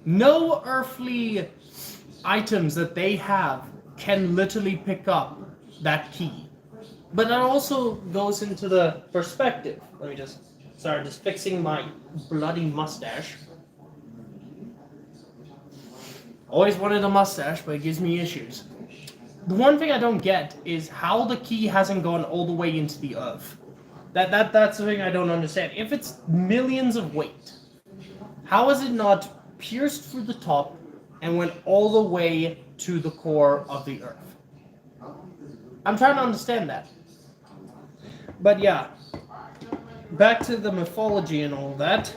No earthly items that they have can literally pick up that key. But that also goes into the perspective. Let me just fixing my bloody mustache. Always wanted a mustache, but it gives me issues. The one thing I don't get is how the key hasn't gone all the way into the earth. That's the thing I don't understand. If it's millions of weight, how is it not pierced through the top and went all the way to the core of the earth? I'm trying to understand that. But yeah, back to the mythology and all that.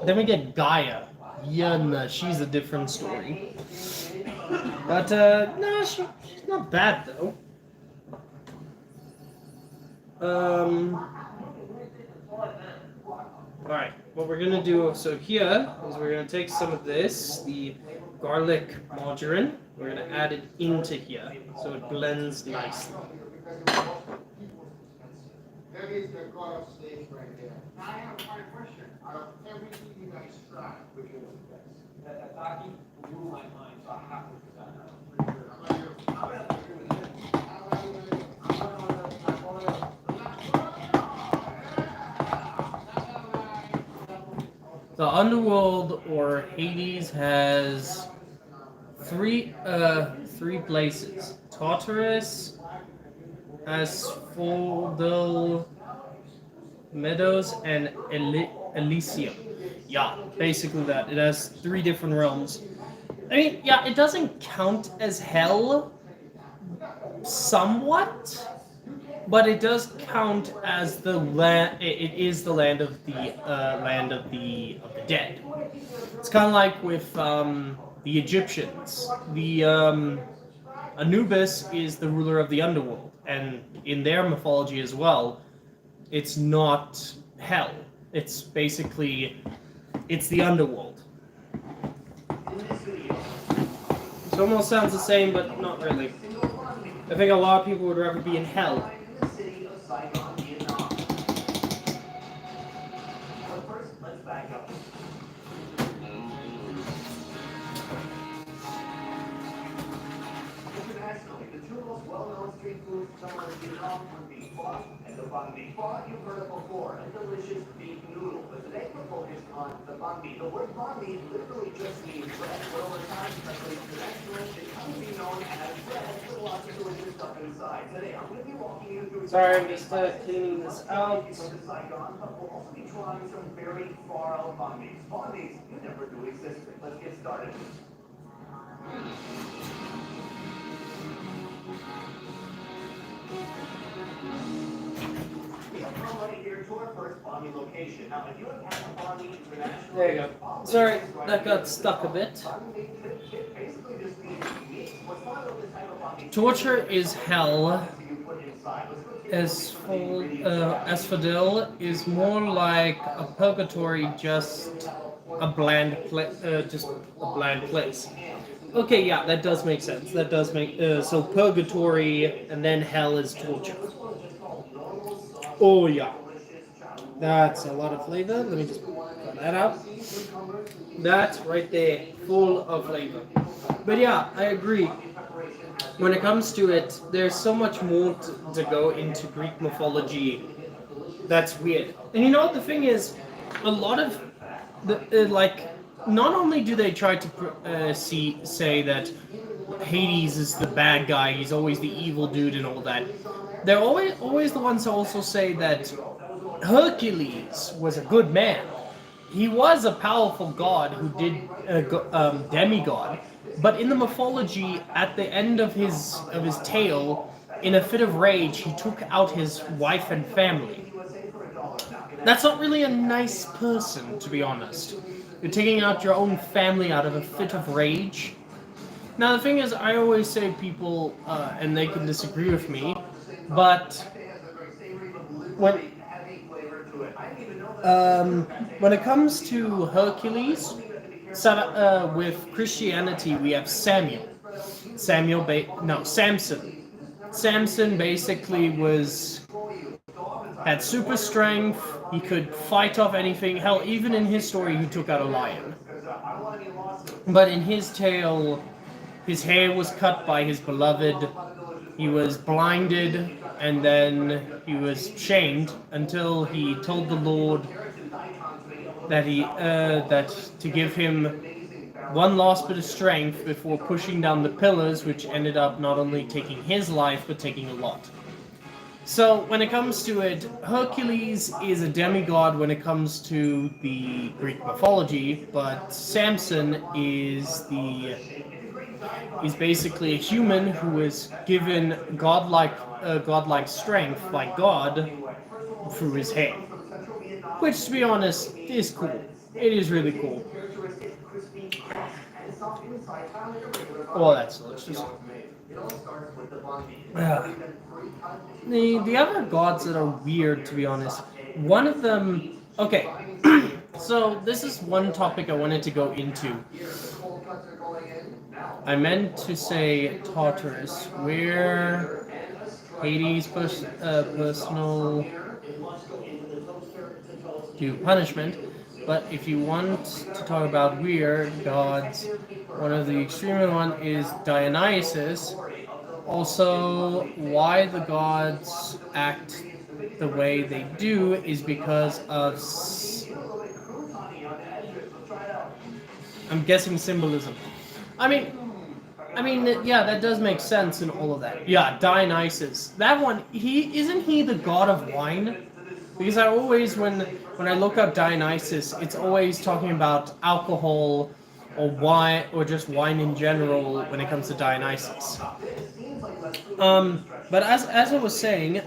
Then we get Gaia. Yeah, she's a different story. But, no, she's not bad, though. Alright, what we're gonna do, so here, is we're gonna take some of this, the garlic margarine, we're gonna add it into here, so it blends nicely. That is the God stage right there. Now I have one question. Out of everything you guys tried, which was the best? That Taki blew my mind, so I have to put that out. The underworld, or Hades, has three places. Tartarus, Asphodel Meadows, and Elysium. Yeah, basically that. It has 3 different realms. I mean, yeah, it doesn't count as hell, somewhat, but it does count as the land. It is the land of the dead. It's kind of like with the Egyptians. The Anubis is the ruler of the underworld, and in their mythology as well, it's not hell. It's basically the underworld. It almost sounds the same, but not really. I think a lot of people would rather be in hell. Internationally, the two most well-known street foods someone in Vietnam would be pho and the banh mi. Pho, you've heard of before, a delicious beef noodle. But today we're focused on the banh mi. The word banh mi literally just means bread, but over time, especially internationally, it comes to be known as bread with lots of delicious stuff inside. Today, I'm going to be walking you through... Sorry, I'm just cleaning this out. Saigon, but we'll also be trying some very far-out banh mis. Banh mis you never knew existed. Let's get started. There you go. Sorry, that got stuck a bit. Torture is hell. Asphodel is more like a purgatory, just a bland place. Okay, yeah, that does make sense. That does make so purgatory and then hell is torture. Oh yeah, that's a lot of flavor. Let me just cut that out. That's right there, full of flavor. But yeah, I agree. When it comes to it, there's so much more to go into Greek mythology that's weird. And you know what the thing is? A lot of the not only do they try to say that Hades is the bad guy, he's always the evil dude and all that. They're always the ones who also say that Hercules was a good man. He was a powerful god who did demigod. But in the mythology, at the end of his tale, in a fit of rage, he took out his wife and family. That's not really a nice person, to be honest. You're taking out your own family out of a fit of rage. Now the thing is, I always say people, and they can disagree with me, but when it comes to Hercules, with Christianity, we have Samson. Samson basically had super strength. He could fight off anything. Hell, even in his story, he took out a lion. But in his tale, his hair was cut by his beloved. He was blinded, and then he was shamed until he told the Lord that to give him one last bit of strength before pushing down the pillars, which ended up not only taking his life but taking a lot. So when it comes to it, Hercules is a demigod when it comes to the Greek mythology, but Samson is basically a human who is given godlike strength by God through his hair. Which, to be honest, is cool. It is really cool. Oh, that's delicious. The other gods that are weird, to be honest, one of them... Okay, so this is one topic I wanted to go into. I meant to say Tartarus, where Hades' personal to punishment, but if you want to talk about weird gods, one of the extreme one is Dionysus. Also, why the gods act the way they do is because of, I'm guessing, symbolism. I mean, yeah, that does make sense and all of that. Yeah, Dionysus. That one, isn't he the god of wine? Because I always, when I look up Dionysus, it's always talking about alcohol or wine, or just wine in general when it comes to Dionysus. But as I was saying,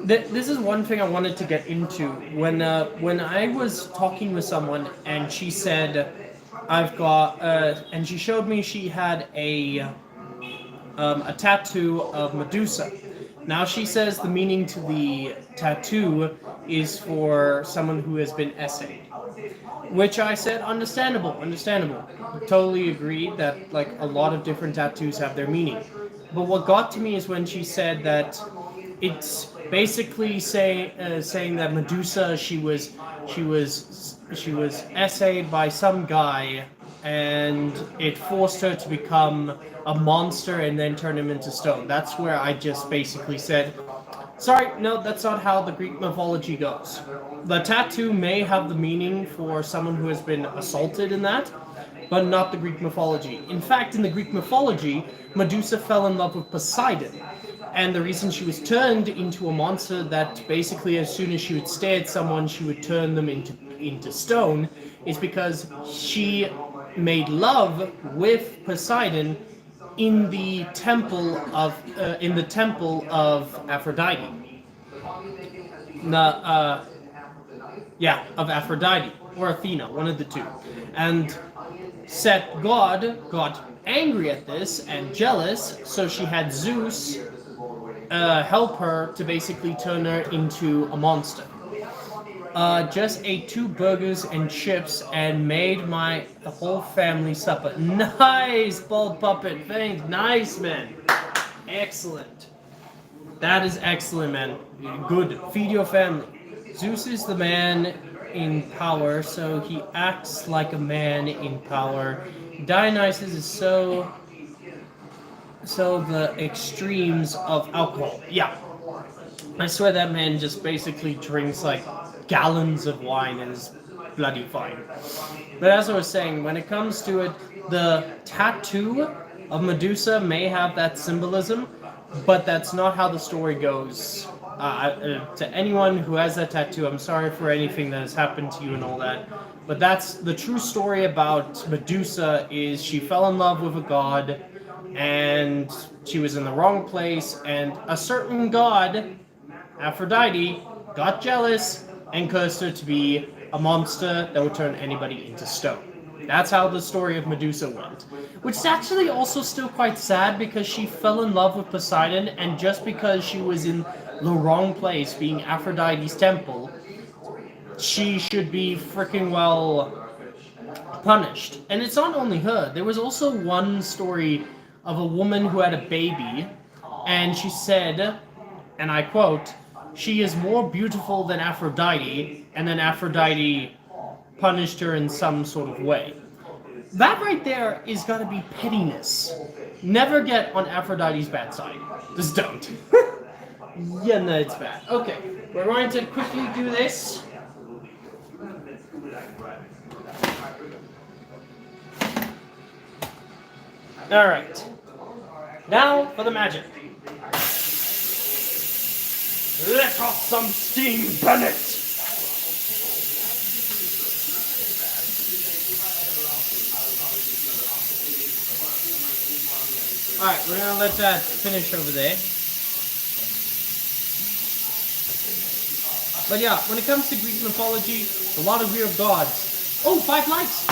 this is one thing I wanted to get into. When I was talking with someone and she said, I've got, and she showed me she had a tattoo of Medusa. Now she says the meaning to the tattoo is for someone who has been essayed. Which I said, understandable. Totally agree that like a lot of different tattoos have their meaning. But what got to me is when she said that it's basically saying that Medusa, she was essayed by some guy, and it forced her to become a monster and then turn him into stone. That's where I just basically said, sorry, no, that's not how the Greek mythology goes. The tattoo may have the meaning for someone who has been assaulted in that, but not the Greek mythology. In fact, in the Greek mythology, Medusa fell in love with Poseidon. And the reason she was turned into a monster that basically as soon as she would stare at someone, she would turn them into stone, is because she made love with Poseidon in the temple of Aphrodite. Yeah, of Aphrodite or Athena, one of the two. And God got angry at this and jealous, so she had Zeus help her to basically turn her into a monster. Just ate 2 burgers and chips and made my whole family supper. Nice, Bald Puppet. Thanks. Nice, man. Excellent. That is excellent, man. Good. Feed your family. Zeus is the man in power, so he acts like a man in power. Dionysus is so the extremes of alcohol. Yeah. I swear that man just basically drinks like gallons of wine and is bloody fine. But as I was saying, when it comes to it, the tattoo of Medusa may have that symbolism, but that's not how the story goes. To anyone who has that tattoo, I'm sorry for anything that has happened to you and all that. But that's the true story about Medusa is she fell in love with a god and she was in the wrong place and a certain god, Aphrodite, got jealous and cursed her to be a monster that would turn anybody into stone. That's how the story of Medusa went. Which is actually also still quite sad because she fell in love with Poseidon and just because she was in the wrong place, being Aphrodite's temple, she should be freaking well punished. And it's not only her. There was also one story of a woman who had a baby and she said, and I quote, "She is more beautiful than Aphrodite," and then Aphrodite punished her in some sort of way. That right there is gotta be pettiness. Never get on Aphrodite's bad side. Just don't. Yeah, no, it's bad. Okay, we're going to quickly do this. Alright. Now for the magic. Let off some steam, Bennett! Alright, we're gonna let that finish over there. But yeah, when it comes to Greek mythology, a lot of weird gods. Oh, 5 likes!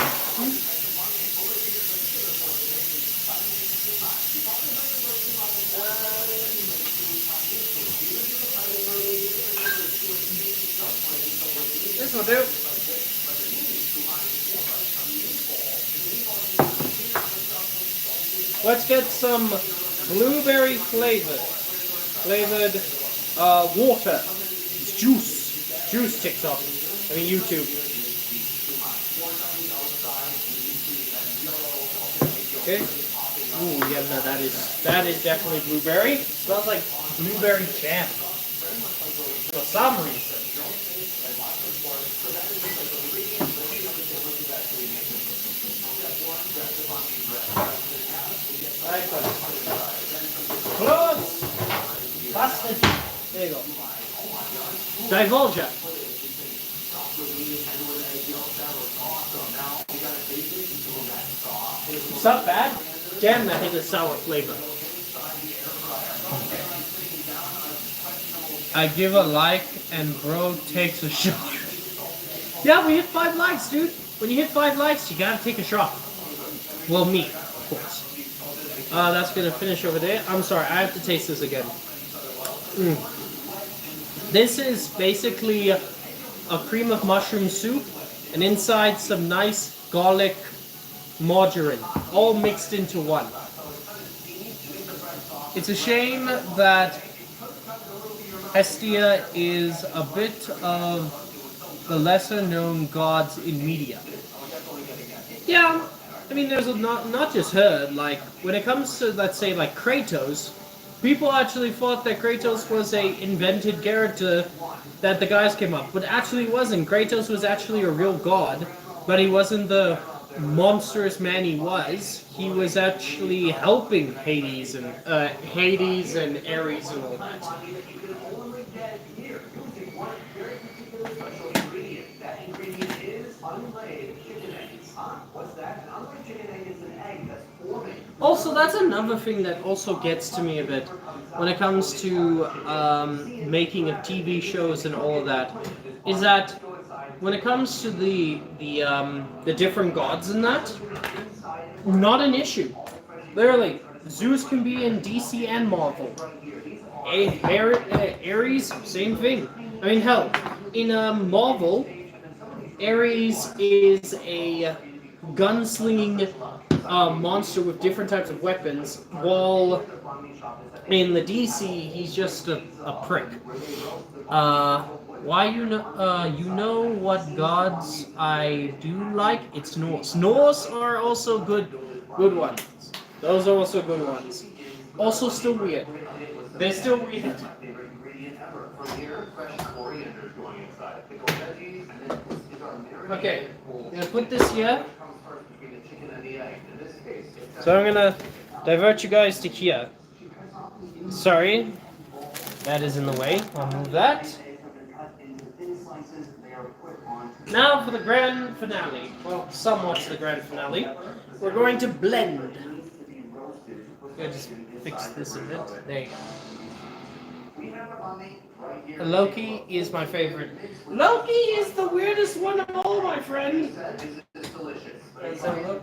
This will do. Let's get some blueberry flavored water. It's juice TikTok. I mean YouTube. Okay. Ooh, yeah, no, that is definitely blueberry. Smells like blueberry jam. For some reason. Close! Bastard! There you go. Divulge. It's not bad. Damn, that has a sour flavor. I give a like and bro takes a shot. Yeah, we hit 5 likes, dude. When you hit 5 likes, you gotta take a shot. Well, me, of course. That's gonna finish over there. I'm sorry, I have to taste this again. This is basically a cream of mushroom soup, and inside some nice garlic margarine, all mixed into one. It's a shame that Hestia is a bit of the lesser known gods in media. Yeah, I mean there's not just her, like when it comes to, let's say, like Kratos, people actually thought that Kratos was a invented character that the guys came up, but actually wasn't. Kratos was actually a real god, but he wasn't the monstrous man he was. He was actually helping Hades and Ares and all that. unlaid chicken eggs. Huh? What's that? An unlaid chicken egg is an egg that's forming. Also, that's another thing that also gets to me a bit when it comes to making of TV shows and all of that, is that when it comes to the different gods and that, not an issue. Literally, Zeus can be in DC and Marvel. Ares, same thing. I mean, hell, in Marvel, Ares is a gunslinging monster with different types of weapons, while in the DC, he's just a prick. Why you know what gods I do like? It's Norse. Norse are also good ones. Those are also good ones. Also still weird. They're still weird. Okay, I'm gonna put this here. So I'm gonna divert you guys to here. Sorry, that is in the way. I'll move that. Now for the grand finale. Well, somewhat the grand finale. We're going to blend. I'm gonna just fix this a bit. There you go. Loki is my favorite. Loki is the weirdest one of all, my friend. Let's have a look.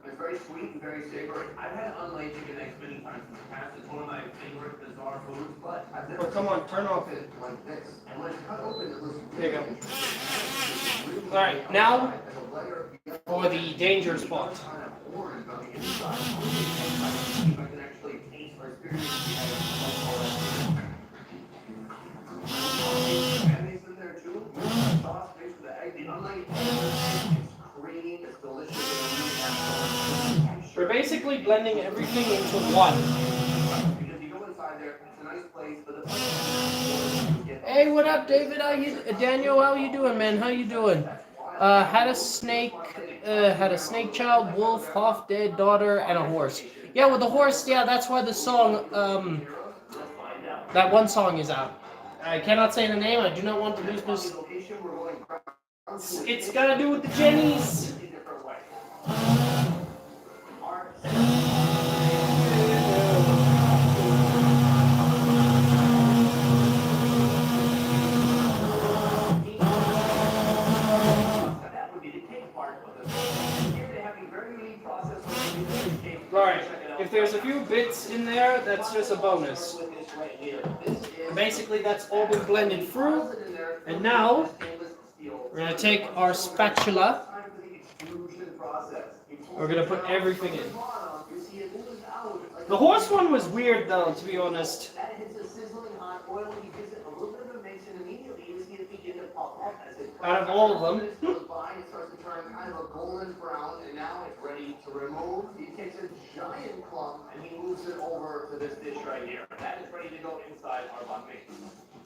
It's very sweet and very savory. I've had unlaid chicken eggs many times in the past. It's one of my favorite bizarre foods, but I've never Come on, turn off it like this. And when it's cut open, it looks There you go. Alright, now for the danger spot. We're basically blending everything into one. Hey, what up, David? Daniel, how you doing, man? How you doing? Had a snake child, wolf, half dead daughter, and a horse. Yeah, with the horse, yeah, that's why the song, that one song is out. I cannot say the name. I do not want to lose this. It's got to do with the Jennies. Alright, if there's a few bits in there, that's just a bonus. Basically, that's all been blended through. And now, we're going to take our spatula. We're going to put everything in. The horse one was weird, though, to be honest. Out of all of them. It starts to turn kind of a golden brown, and now it's ready to remove. He takes a giant clump and he moves it over to this dish right here. That is ready to go inside our banh mi.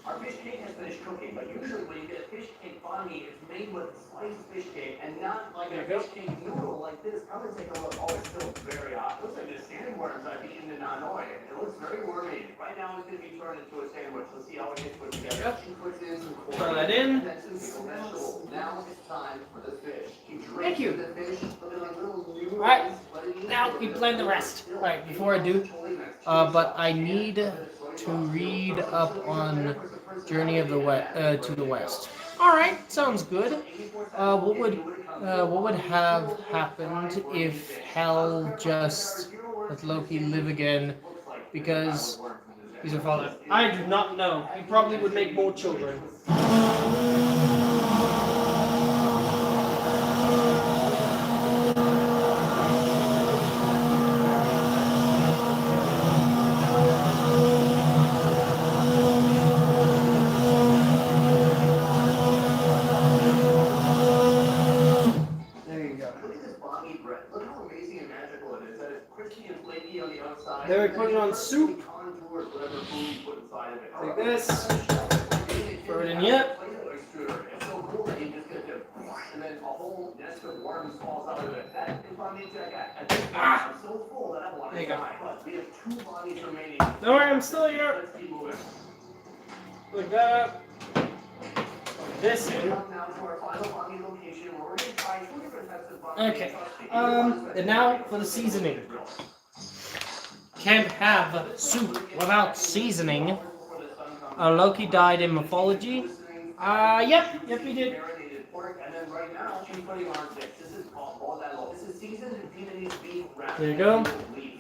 Our fish cake has finished cooking, but usually when you get a fish cake banh mi, it's made with sliced fish cake and not like a fish cake noodle like this. Come and take a look. Oh, it's still very hot. It looks like the sandworms I've eaten in Hanoi. It looks very wormy. Right now it's going to be turned into a sandwich. Let's see how it gets put together. She puts in some corn. Throw that in. Now it's time for the fish. Thank you. The fish, Alright, now we blend the rest. Alright, before I do, but I need to read up on Journey of the to the West. Alright, sounds good. What would have happened if Hel just let Loki live again because he's a father? I do not know. He probably would make more children. Then we put it on soup, like this, throw it in here. Ah! There you go. Don't worry, I'm still here. Like that. This in. Now to our final banh mi location where we're going to try 2 different types of banh mi. Okay. And now for the seasoning. Can't have soup without seasoning. Loki died in mythology. Yep, he did. Marinated pork, and then right now she's putting on this. This is called bordalo. This is seasoned Vietnamese beef wrapped. There you go.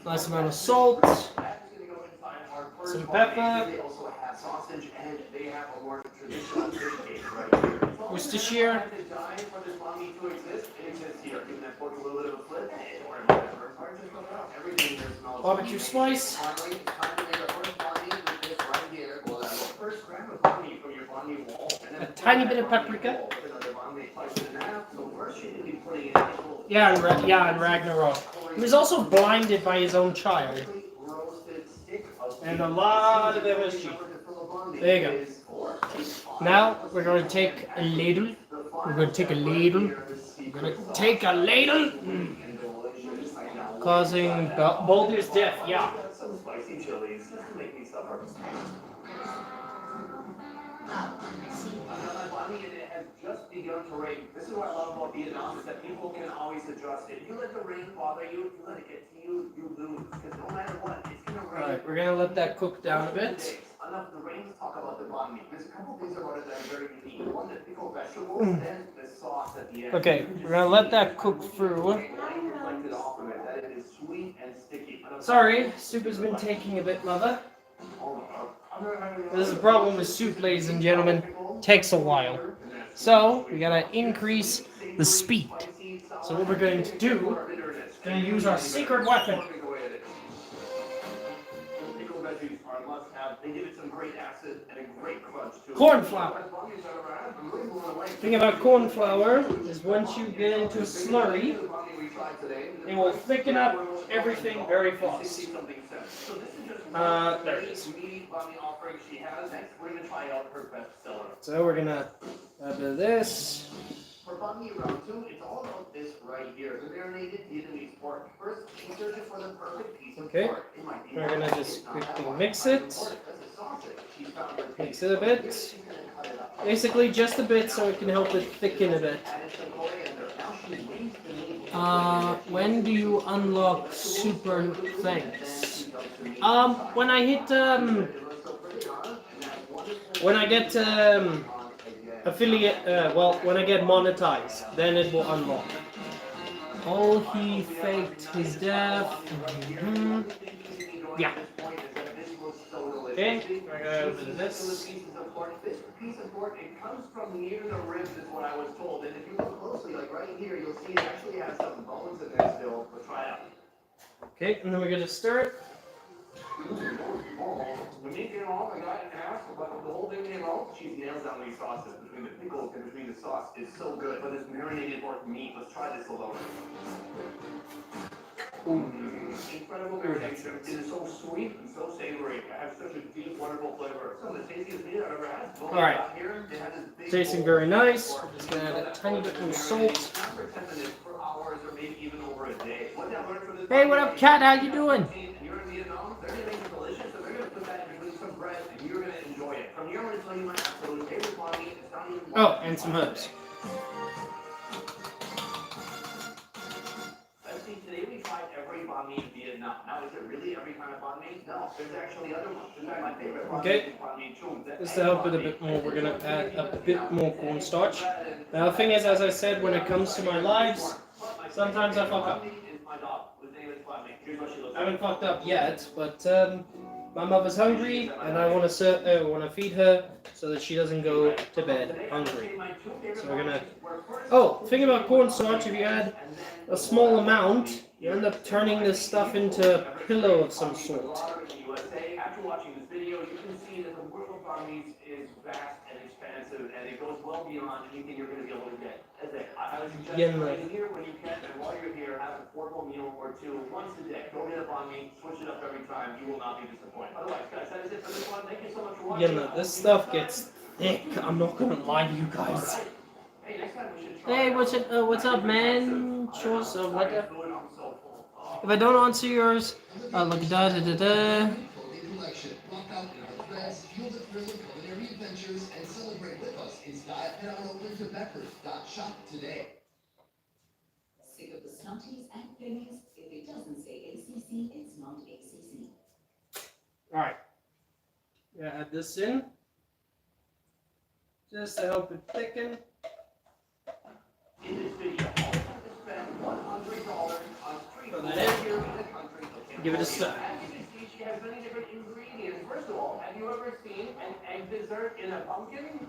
Nice amount of salt. That is going to go inside our first Some banh mi. pepper. They also have sausage, and they have a more traditional fish cake right here. Worcestershire. Design for this banh mi to exist, it exists here. Giving that pork a little bit of a flip, and or whatever. Or just cook it up. Everything here smells. Barbecue spice. Finally, it's time to make our first banh mi with this right here. We'll have our first gram of banh mi from your banh mi wall. A tiny bit of paprika. Yeah, and Ragnarok. He was also blinded by his own child. And a lot of MSG. There you go. Now we're going to take a ladle. We're going to take a ladle. We're going to take a ladle. Causing Boulder's death, yeah. Some spicy chilies. Just to make me suffer. It has just begun to rain. This is what I love about Vietnam is that people can always adjust it. If you let the rain bother you, if you let it get to you, you lose. Because no matter what, it's going to rain. Alright, we're going to let that cook down a bit. Enough of the rain to talk about the banh mi. There's a couple things about it that are very unique. One, the pickled vegetables, then the sauce at the end. Okay, we're going to let that cook through. Reflected off of it, that it is sweet and sticky. Sorry, soup has been taking a bit longer. This is the problem with soup, ladies and gentlemen. Takes a while. So, we gotta increase the speed. So what we're going to do, we're going to use our secret weapon. Pickled veggies are a must-have. They give it some great acid and a great crunch to it. Corn flour. The thing about corn flour is once you get into a slurry, it will thicken up everything very fast. There it is. So we're gonna add a bit of this. For banh mi round 2, it's all about this right here. The marinated Vietnamese pork. First, you search it for the perfect piece of Okay. pork. It might be We're gonna just quickly mix it. Mix it a bit. Basically just a bit so it can help it thicken a bit. When do you unlock super things? When I hit, when I get, affiliate, when I get monetized, then it will unlock. Oh, he faked his death. Yeah. Okay, we're gonna do this. This piece of pork, it comes from near the ribs is what I was told. And if you look closely, like right here, you'll see it actually has some bones in there still. But try it out. Okay, and then we're gonna stir it. The meat came off, I got it in half, but the whole thing came off. She nails down these sauces between the pickles and between the sauce. It's so good. But this marinated pork meat, let's try this alone. Incredible marination. It is so sweet and so savory. It has such a deep, wonderful flavor. Some of the tastiest meat I've ever had. Alright. Tasting very nice. Just gonna add a tiny bit more salt. Hey, what up, cat? How you doing? You're in Vietnam, they're gonna make it delicious, so they're gonna put that in between some bread, and you're gonna enjoy it. From here, I'm gonna tell you my absolute favorite banh mi. It's not even. Oh, and some herbs. Let's see, today we tried every banh mi in Vietnam. Now, is it really every kind of banh mi? No, there's actually other ones. In fact, my favorite banh mi Okay. is banh mi chung. Just to help it a bit more, we're gonna add a bit more cornstarch. Now, the thing is, as I said, when it comes to my lives, sometimes I fuck up. I haven't fucked up yet, but my mother's hungry, and I want to feed her so that she doesn't go to bed hungry. So we're gonna. Oh, thing about cornstarch: if you add a small amount, you end up turning this stuff into a pillow of some sort. After watching this video, you can see that the world of banh mi is vast and expansive, and it goes well beyond anything you're going to be able to get. I would suggest right here when you can, and while you're here, have a portable meal or two once a day. Go get a banh mi, switch it up every time. You will not be disappointed. Otherwise, guys, that is it for this one. Thank you so much for watching. This stuff gets thick. I'm not gonna lie to you guys. Hey, next time we should try. Hey, what's up, man? Sure, so what? If I don't answer yours, look da da da da. this in just to help it thicken. In this video, all you have to spend $100 on street Put food that in. here in the country of Give it a Cambodia. stir. As you can see, she has many different ingredients. First of all, have you ever seen an egg dessert in a pumpkin?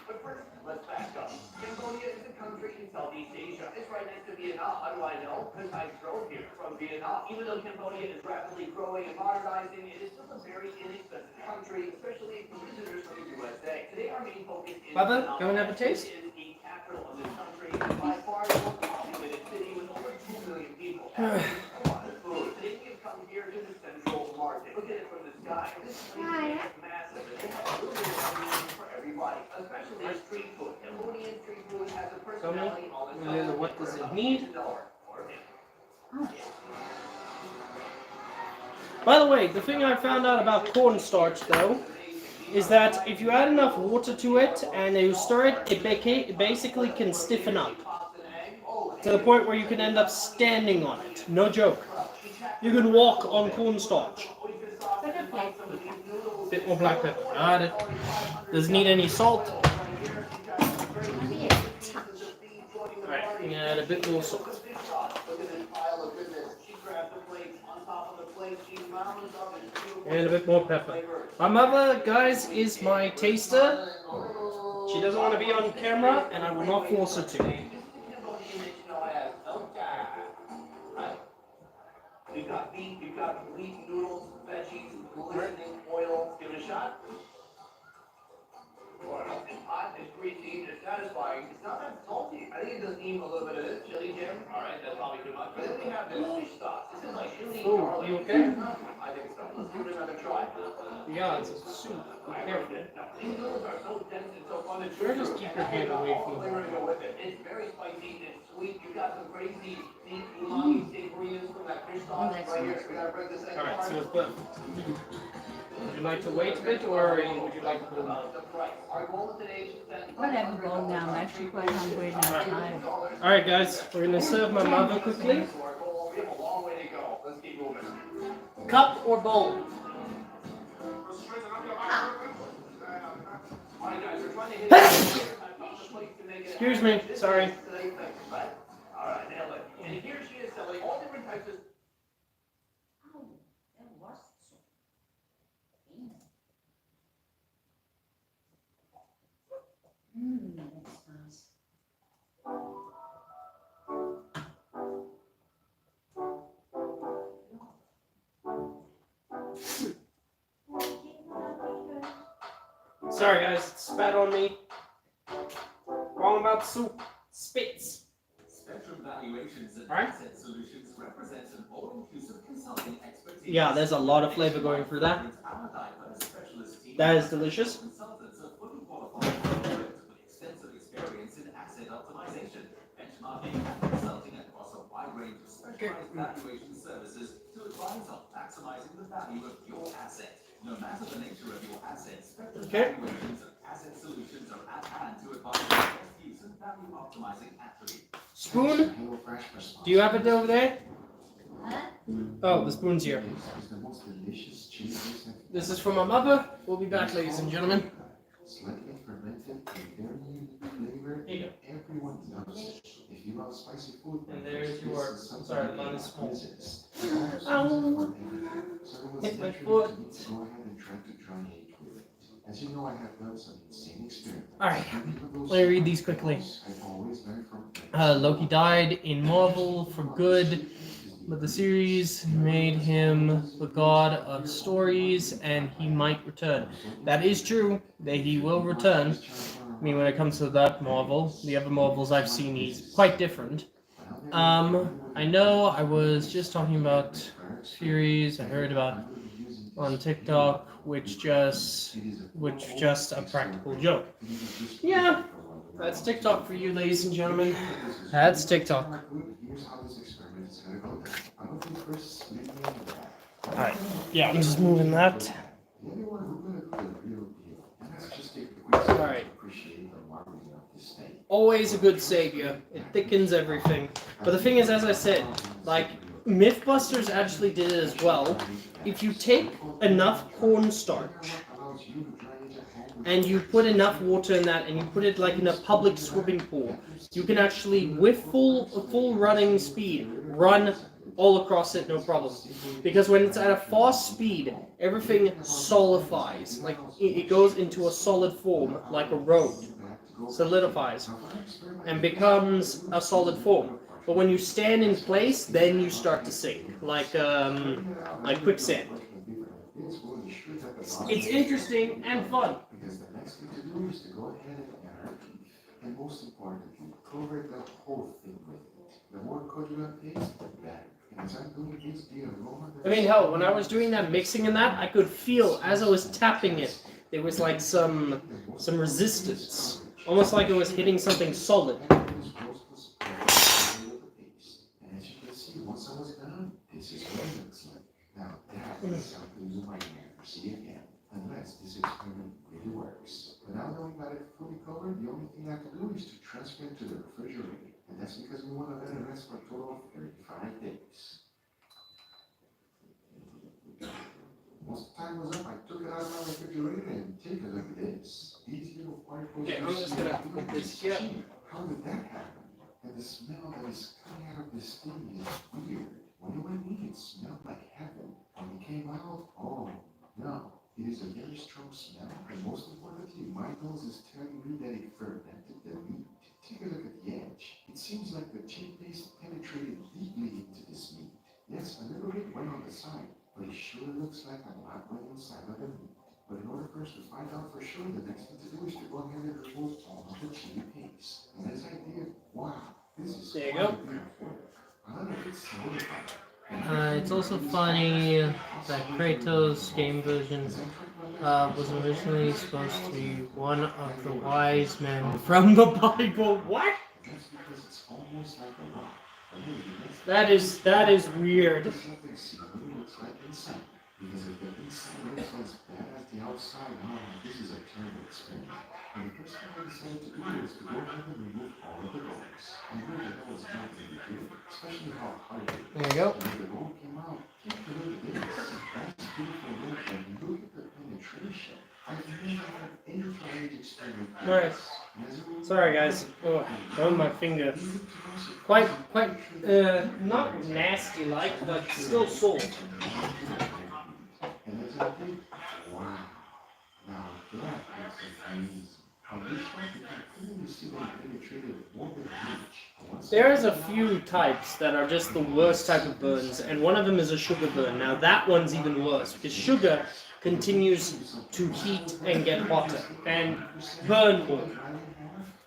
But first, let's back up. Cambodia is a country in Southeast Asia. It's right next to Vietnam. How do I know? Because I drove here from Vietnam. Even though Cambodia is rapidly growing and modernizing, it is still a very inexpensive country, especially for visitors from the USA. Today, our main focus is Bubba, Phnom go and have a Penh, taste. which is the capital of this country, and by far the most populated city with over 2 million people. That's a lot of food. Today, we have come here to the central market. Look at it from the sky. This place is massive, and they have a little bit of everything for everybody, especially street food. Cambodian street food has a personality all its own. What does it need? By the way, the thing I found out about cornstarch, though, is that if you add enough water to it and you stir it, it basically can stiffen up to the point where you can end up standing on it. No joke. You can walk on cornstarch. Bit more black pepper. Add it. Doesn't need any salt. Alright, I'm gonna add a bit more salt. And a bit more pepper. My mother, guys, is my taster. She doesn't want to be on camera, and I will not force her to. We've got beef, we've got wheat, noodles, veggies, glistening oil. Give it a shot. It's hot, it's greasy, it's satisfying. It's not that salty. I think it does need a little bit of this chili, Jim. Alright, that's probably too much. But then we have this fish sauce. This is like chili, garlic. You okay? I think so. Let's give it another try. Yeah, it's a soup. Be careful. These noodles are so dense and so fun to chew. Sure, just keep your hand away from the flavor to go with it. It's very spicy and sweet. You've got some crazy deep umami savoriness from that fish sauce right here. We gotta break this egg Alright, apart. so but would you like to wait a bit, or would you like to hold on? Whatever, go down. I'm actually quite hungry and I'm tired. Alright, guys, we're gonna serve my mother quickly. Cup or bowl? Excuse me, sorry. Alright, nailed it. And here she is selling all different types of. That's nice. Sorry, guys, it spat on me. Wrong about soup. Spits. Spectrum Valuations and Alright. Asset Solutions represents an all-inclusive consulting expertise. Yeah, there's a lot of flavor going through that. Our diverse specialist team That is delicious. consultants are fully qualified with extensive experience in asset optimization, benchmarking, and consulting across a wide range of specialized valuation services to advise on maximizing the value of your asset. No matter the nature of your asset, Spectrum Valuations and Asset Solutions are at hand to advise on best use and value optimizing attributes. Spoon? Do you have it over there? Oh, the spoon's here. It's the most delicious cheese This is from my mother. We'll be back, ladies and gentlemen. slightly fermented and very unique flavor. Here you go. Everyone loves. If you love spicy food, And there's this your- is something sorry, you mine is can't small. resist. Ow. So it was Hit my naturally foot. for me to go ahead and try to try it with it. As you know, I have done some insane experiments. Alright, let me read these quickly. I've always learned from Loki died in Marvel for good, but the series made him the god of stories, and he might return. That is true, that he will return. I mean, when it comes to that Marvel, the other Marvels I've seen, he's quite different. I know I was just talking about series I heard about on TikTok, which just a practical joke. Yeah, that's TikTok for you, ladies and gentlemen. That's TikTok. Here's how this experiment is gonna go down. I'm gonna put first split me in the back. Alright, yeah, I'm just moving that. The other one, we're gonna do the real deal. And let's just take a quick second Alright. to appreciate the marketing of this thing. Always a good savior. It thickens everything. But the thing is, as I said, like, Mythbusters actually did it as well. If you take enough cornstarch and you put enough water in that and you put it like in a public swimming pool, you can actually, with full running speed, run all across it, no problem. Because when it's at a fast speed, everything solidifies. Like, it goes into a solid form, like a road. Solidifies. And becomes a solid form. But when you stand in place, then you start to sink. Like quicksand. It's interesting and fun. Because the next thing to do is to go ahead and add our beef. And most importantly, cover the whole thing with it. The more coconut paste, the better. And as I'm doing this, the aroma... I mean, hell, when I was doing that mixing and that, I could feel, as I was tapping it, there was like some resistance. Almost like it was hitting something solid. And as you can see, once I was done, this is what it looks like. Now, that is something you might never see again. Unless this experiment really works. But now that we got it fully covered, the only thing I have to do is to transfer it to the refrigerator. And that's because we want to let it rest for a total of 35 days. Once the time was up, I took it out of my refrigerator and take a look at this. These little particles. Okay, I'm just gonna put this here. How did that happen? And the smell that is coming out of this thing is weird. When it went in, it smelled like heaven. When it came out, oh no. It is a very strong smell, and most importantly, my nose is telling me that it fermented the meat. Take a look at the edge. It seems like the chili paste penetrated deeply into this meat. Yes, a little bit went on the side, but it sure looks like a lot went inside of the meat. But in order for us to find out for sure, the next thing to do is to go ahead and remove all of the chili paste. And as I did, wow, this is There you go. beautiful. A lot of it's solidified. It's also funny that Kratos' game version was originally supposed to be one of the wise men from the Bible. What? That is weird. Because if the inside looks as bad as the outside, this is a terrible experiment. And the first thing I decided to do is to go ahead and remove all of the bones. And where the hell is not going to do, especially how hard it is. There you go. When the bone came out, take a look at this. That's beautiful look, and look at the penetration. I've never had any triage experiment like Alright. this. Sorry guys. Oh, on my finger. Quite not nasty like, but still sore. And as I did, wow. Now that looks amazing. On this one, you can clearly see that it penetrated more than an inch. There's a few types that are just the worst type of burns, and one of them is a sugar burn. Now that one's even worse, because sugar continues to heat and get hotter, and burn more.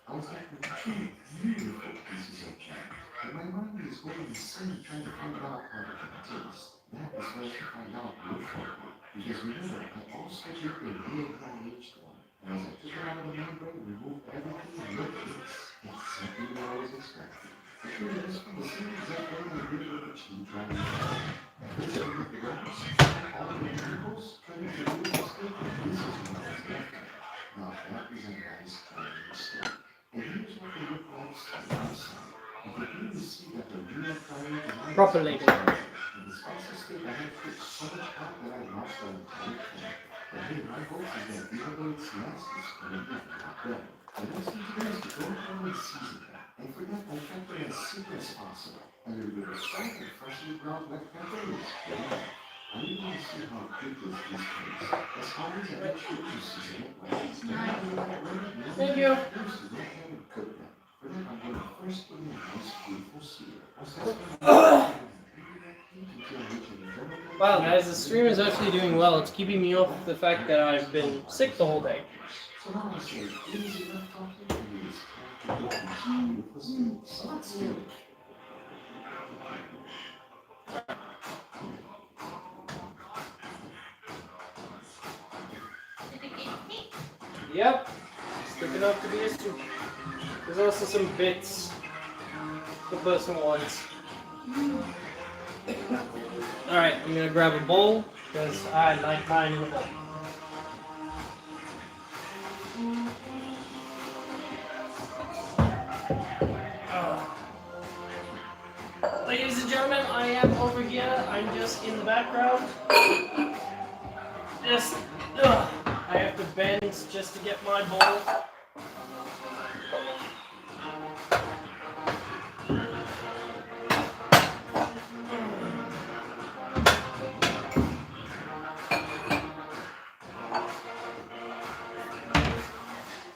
I was left with two beautiful pieces of jam. And my mind is going insane trying to find out how it can taste. That is where I should find out real shortly. Because remember, I also took a real high-aged one. And as I took it out of the membrane, removed everything, and look at this. Exactly what I was expecting. The truth is, the same exact way I did with the chili dry meat. This is with the guns. All the vegetables, trying to do the steak, and this is what I was left with. Now that is a nice tiny steak. And here's what they look like side by side. You can really see that the real fire is Proper label. and the spicy steak I had cooked so much out that I lost the entire thing. But hey, my hope is that even though it's less, it's going to be a lot better. The next thing to do is to go ahead and season that. And for that, I kept it as simple as possible. A little bit of salt and freshly ground black pepper is good enough. I really want to see how quick this tastes. As always, I make sure to season it well. Thank you. First, to go ahead and cook them. For that, I'm going to first put in a nice beautiful sear. Once that's done, Wow guys, the stream is actually doing well. It's keeping me off the fact that I've been sick the whole day. so now I say, easy enough talking, and it is time to cook these beautiful steaks. So let's do it. Yep, it's thick enough to be a soup. There's also some bits the person wants. Alright, I'm gonna grab a bowl because I like mine in a bowl. Ladies and gentlemen, I am over here. I'm just in the background. Just, I have to bend just to get my bowl.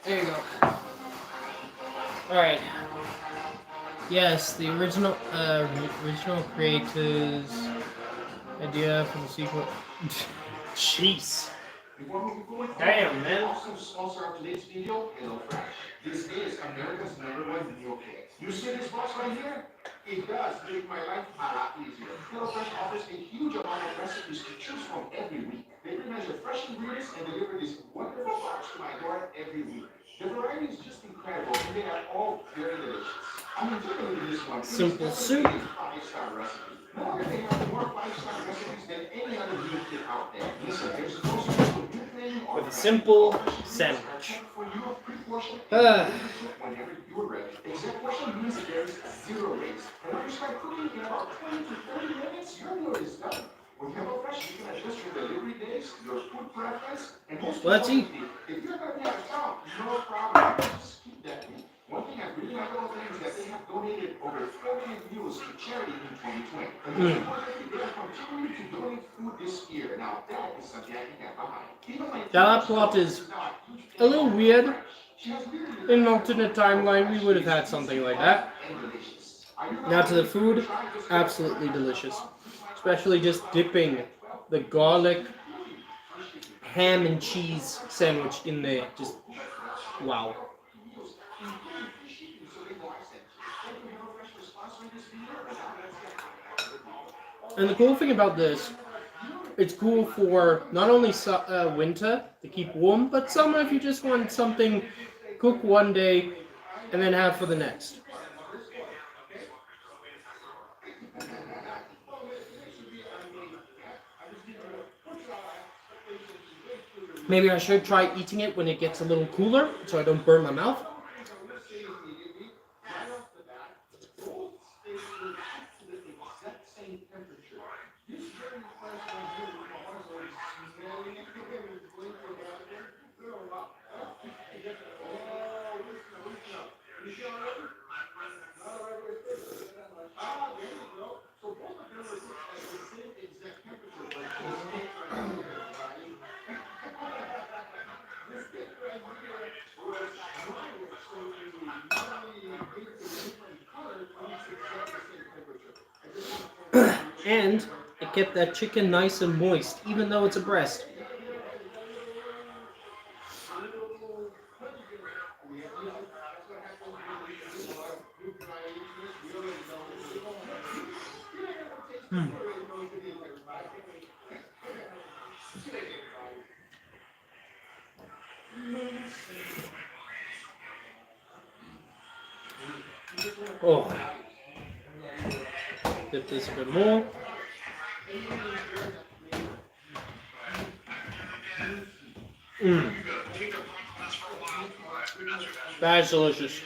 There you go. Alright. Yes, the original creators' idea for the sequel. Jeez. Damn, man. Awesome sponsor of today's video, HelloFresh. This is America's #1 meal kit. You see this box right here? It does make my life a lot easier. HelloFresh offers a huge amount of recipes to choose from every week. They measure fresh ingredients and deliver this wonderful box to my door every week. The variety is just incredible, and they are all very delicious. I mean, take a look at this one. Simple soup. 5-star recipe. No wonder they have more 5-star recipes than any other meal kit out there. Listen, there's no special new thing or With a simple sandwich. Whenever you're ready. Exact portion means that there is 0 waste. And when you start cooking in about 20 to 30 minutes, your meal is done. With HelloFresh, you can adjust your delivery days, your food preference, and most importantly, if you're going to be out of town, no problem. Just keep that meat. One thing I really like about them is that they have donated over 4 million meals to charity in 2020. And most importantly, they are continuing to donate food this year. Now, that is something I can get behind. That plot is a little weird. In an alternate timeline, we would have had something like that. Now to the food, absolutely delicious. Especially just dipping the garlic ham and cheese sandwich in there. Just wow. And the cool thing about this, it's cool for not only winter to keep warm, but summer if you just want something, cook one day and then have for the next. Maybe I should try eating it when it gets a little cooler so I don't burn my mouth. And it kept that chicken nice and moist, even though it's a breast. Oh. Dip this a bit more. That's delicious.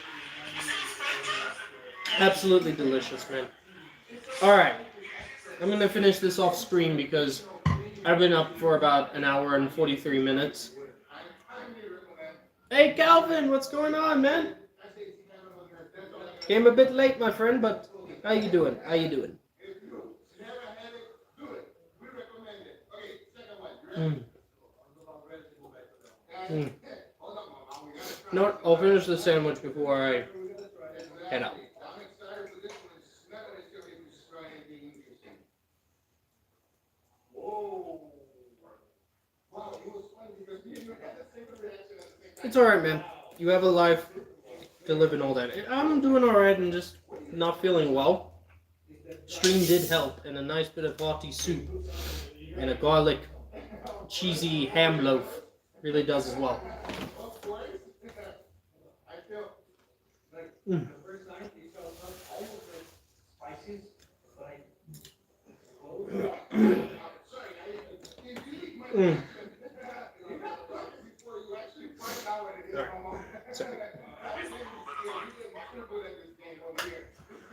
Absolutely delicious, man. Alright. I'm gonna finish this off screen because I've been up for about an hour and 43 minutes. Hey Calvin, what's going on, man? Came a bit late, my friend, but how you doing? How you doing? No, I'll finish the sandwich before I head out. It's alright, man. You have a life to live and all that. I'm doing alright and just not feeling well. Stream did help, and a nice bit of hearty soup and a garlic cheesy ham loaf really does as well.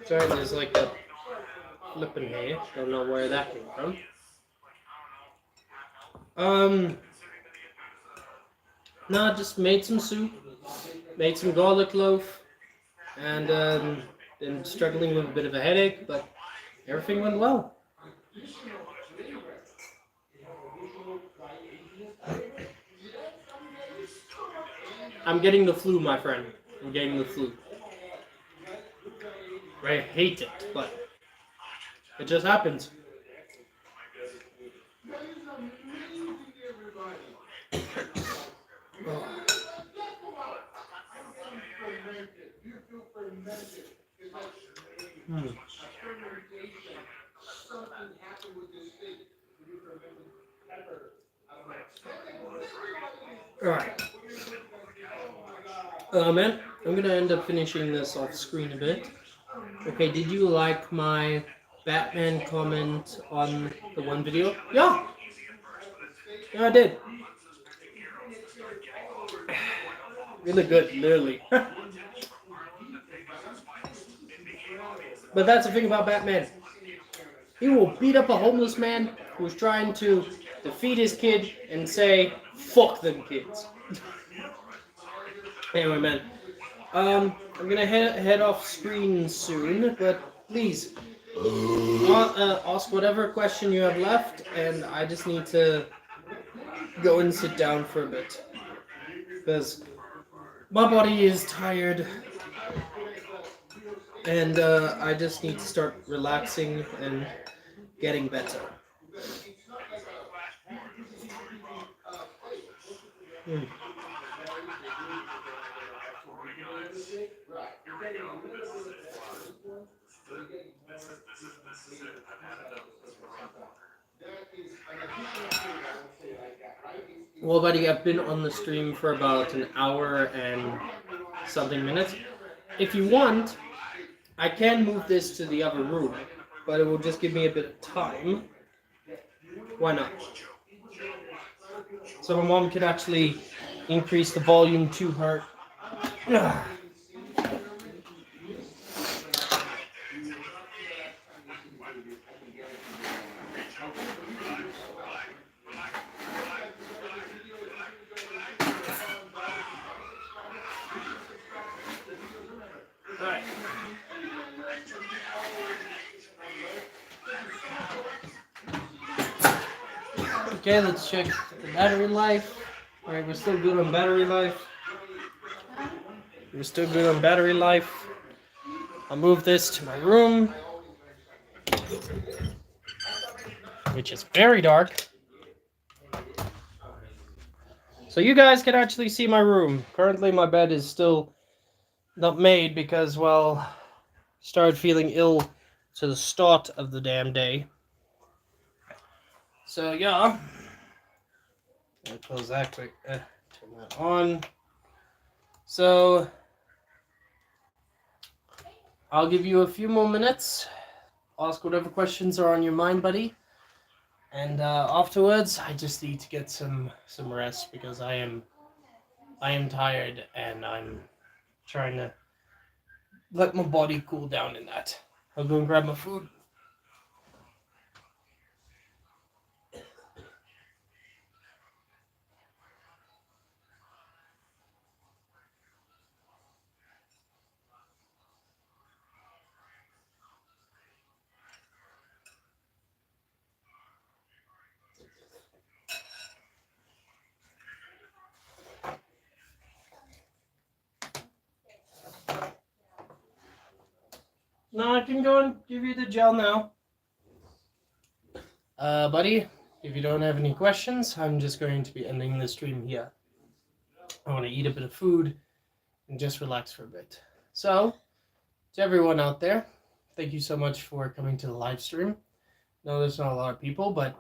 Sorry, there's like a flipping hay. Don't know where that came from. No, just made some soup, made some garlic loaf, and been struggling with a bit of a headache, but everything went well. I'm getting the flu, my friend. I'm getting the flu. I hate it, but it just happens. Alright. Man, I'm gonna end up finishing this off screen a bit. Okay, did you like my Batman comment on the one video? Yeah! Yeah, I did. Really good, literally. But that's the thing about Batman. He will beat up a homeless man who's trying to defeat his kid and say, fuck them kids. Anyway, man. I'm gonna head off screen soon, but please ask whatever question you have left, and I just need to go and sit down for a bit because my body is tired, and I just need to start relaxing and getting better. Well, buddy, I've been on the stream for about an hour and something minutes. If you want, I can move this to the other room, but it will just give me a bit of time. Why not? So my mom can actually increase the volume to her. Alright. Okay, let's check the battery life. Alright, we're still good on battery life. We're still good on battery life. I'll move this to my room, which is very dark. So you guys can actually see my room. Currently my bed is still not made because, well, started feeling ill to the start of the damn day. So yeah, I'll close that quick. Turn that on. So I'll give you a few more minutes. Ask whatever questions are on your mind, buddy. And afterwards, I just need to get some rest because I am tired and I'm trying to let my body cool down in that. I'll go and grab my food. No, I can go and give you the gel now. Buddy, if you don't have any questions, I'm just going to be ending the stream here. I want to eat a bit of food and just relax for a bit. So, to everyone out there, thank you so much for coming to the live stream. No, there's not a lot of people, but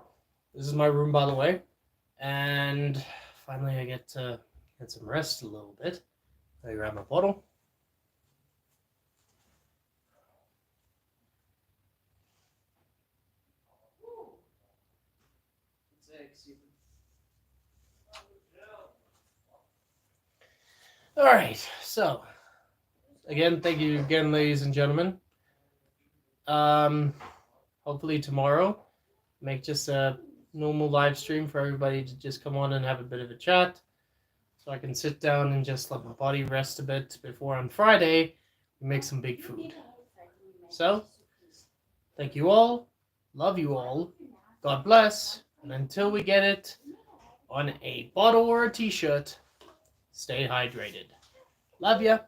this is my room, by the way. And finally, I get to get some rest a little bit. I grab my bottle. All right, so again, thank you again, ladies and gentlemen. hopefully tomorrow, make just a normal live stream for everybody to just come on and have a bit of a chat. So I can sit down and just let my body rest a bit before on Friday we make some big food. So, thank you all. Love you all. God bless. And until we get it on a bottle or a t-shirt, stay hydrated. Love ya.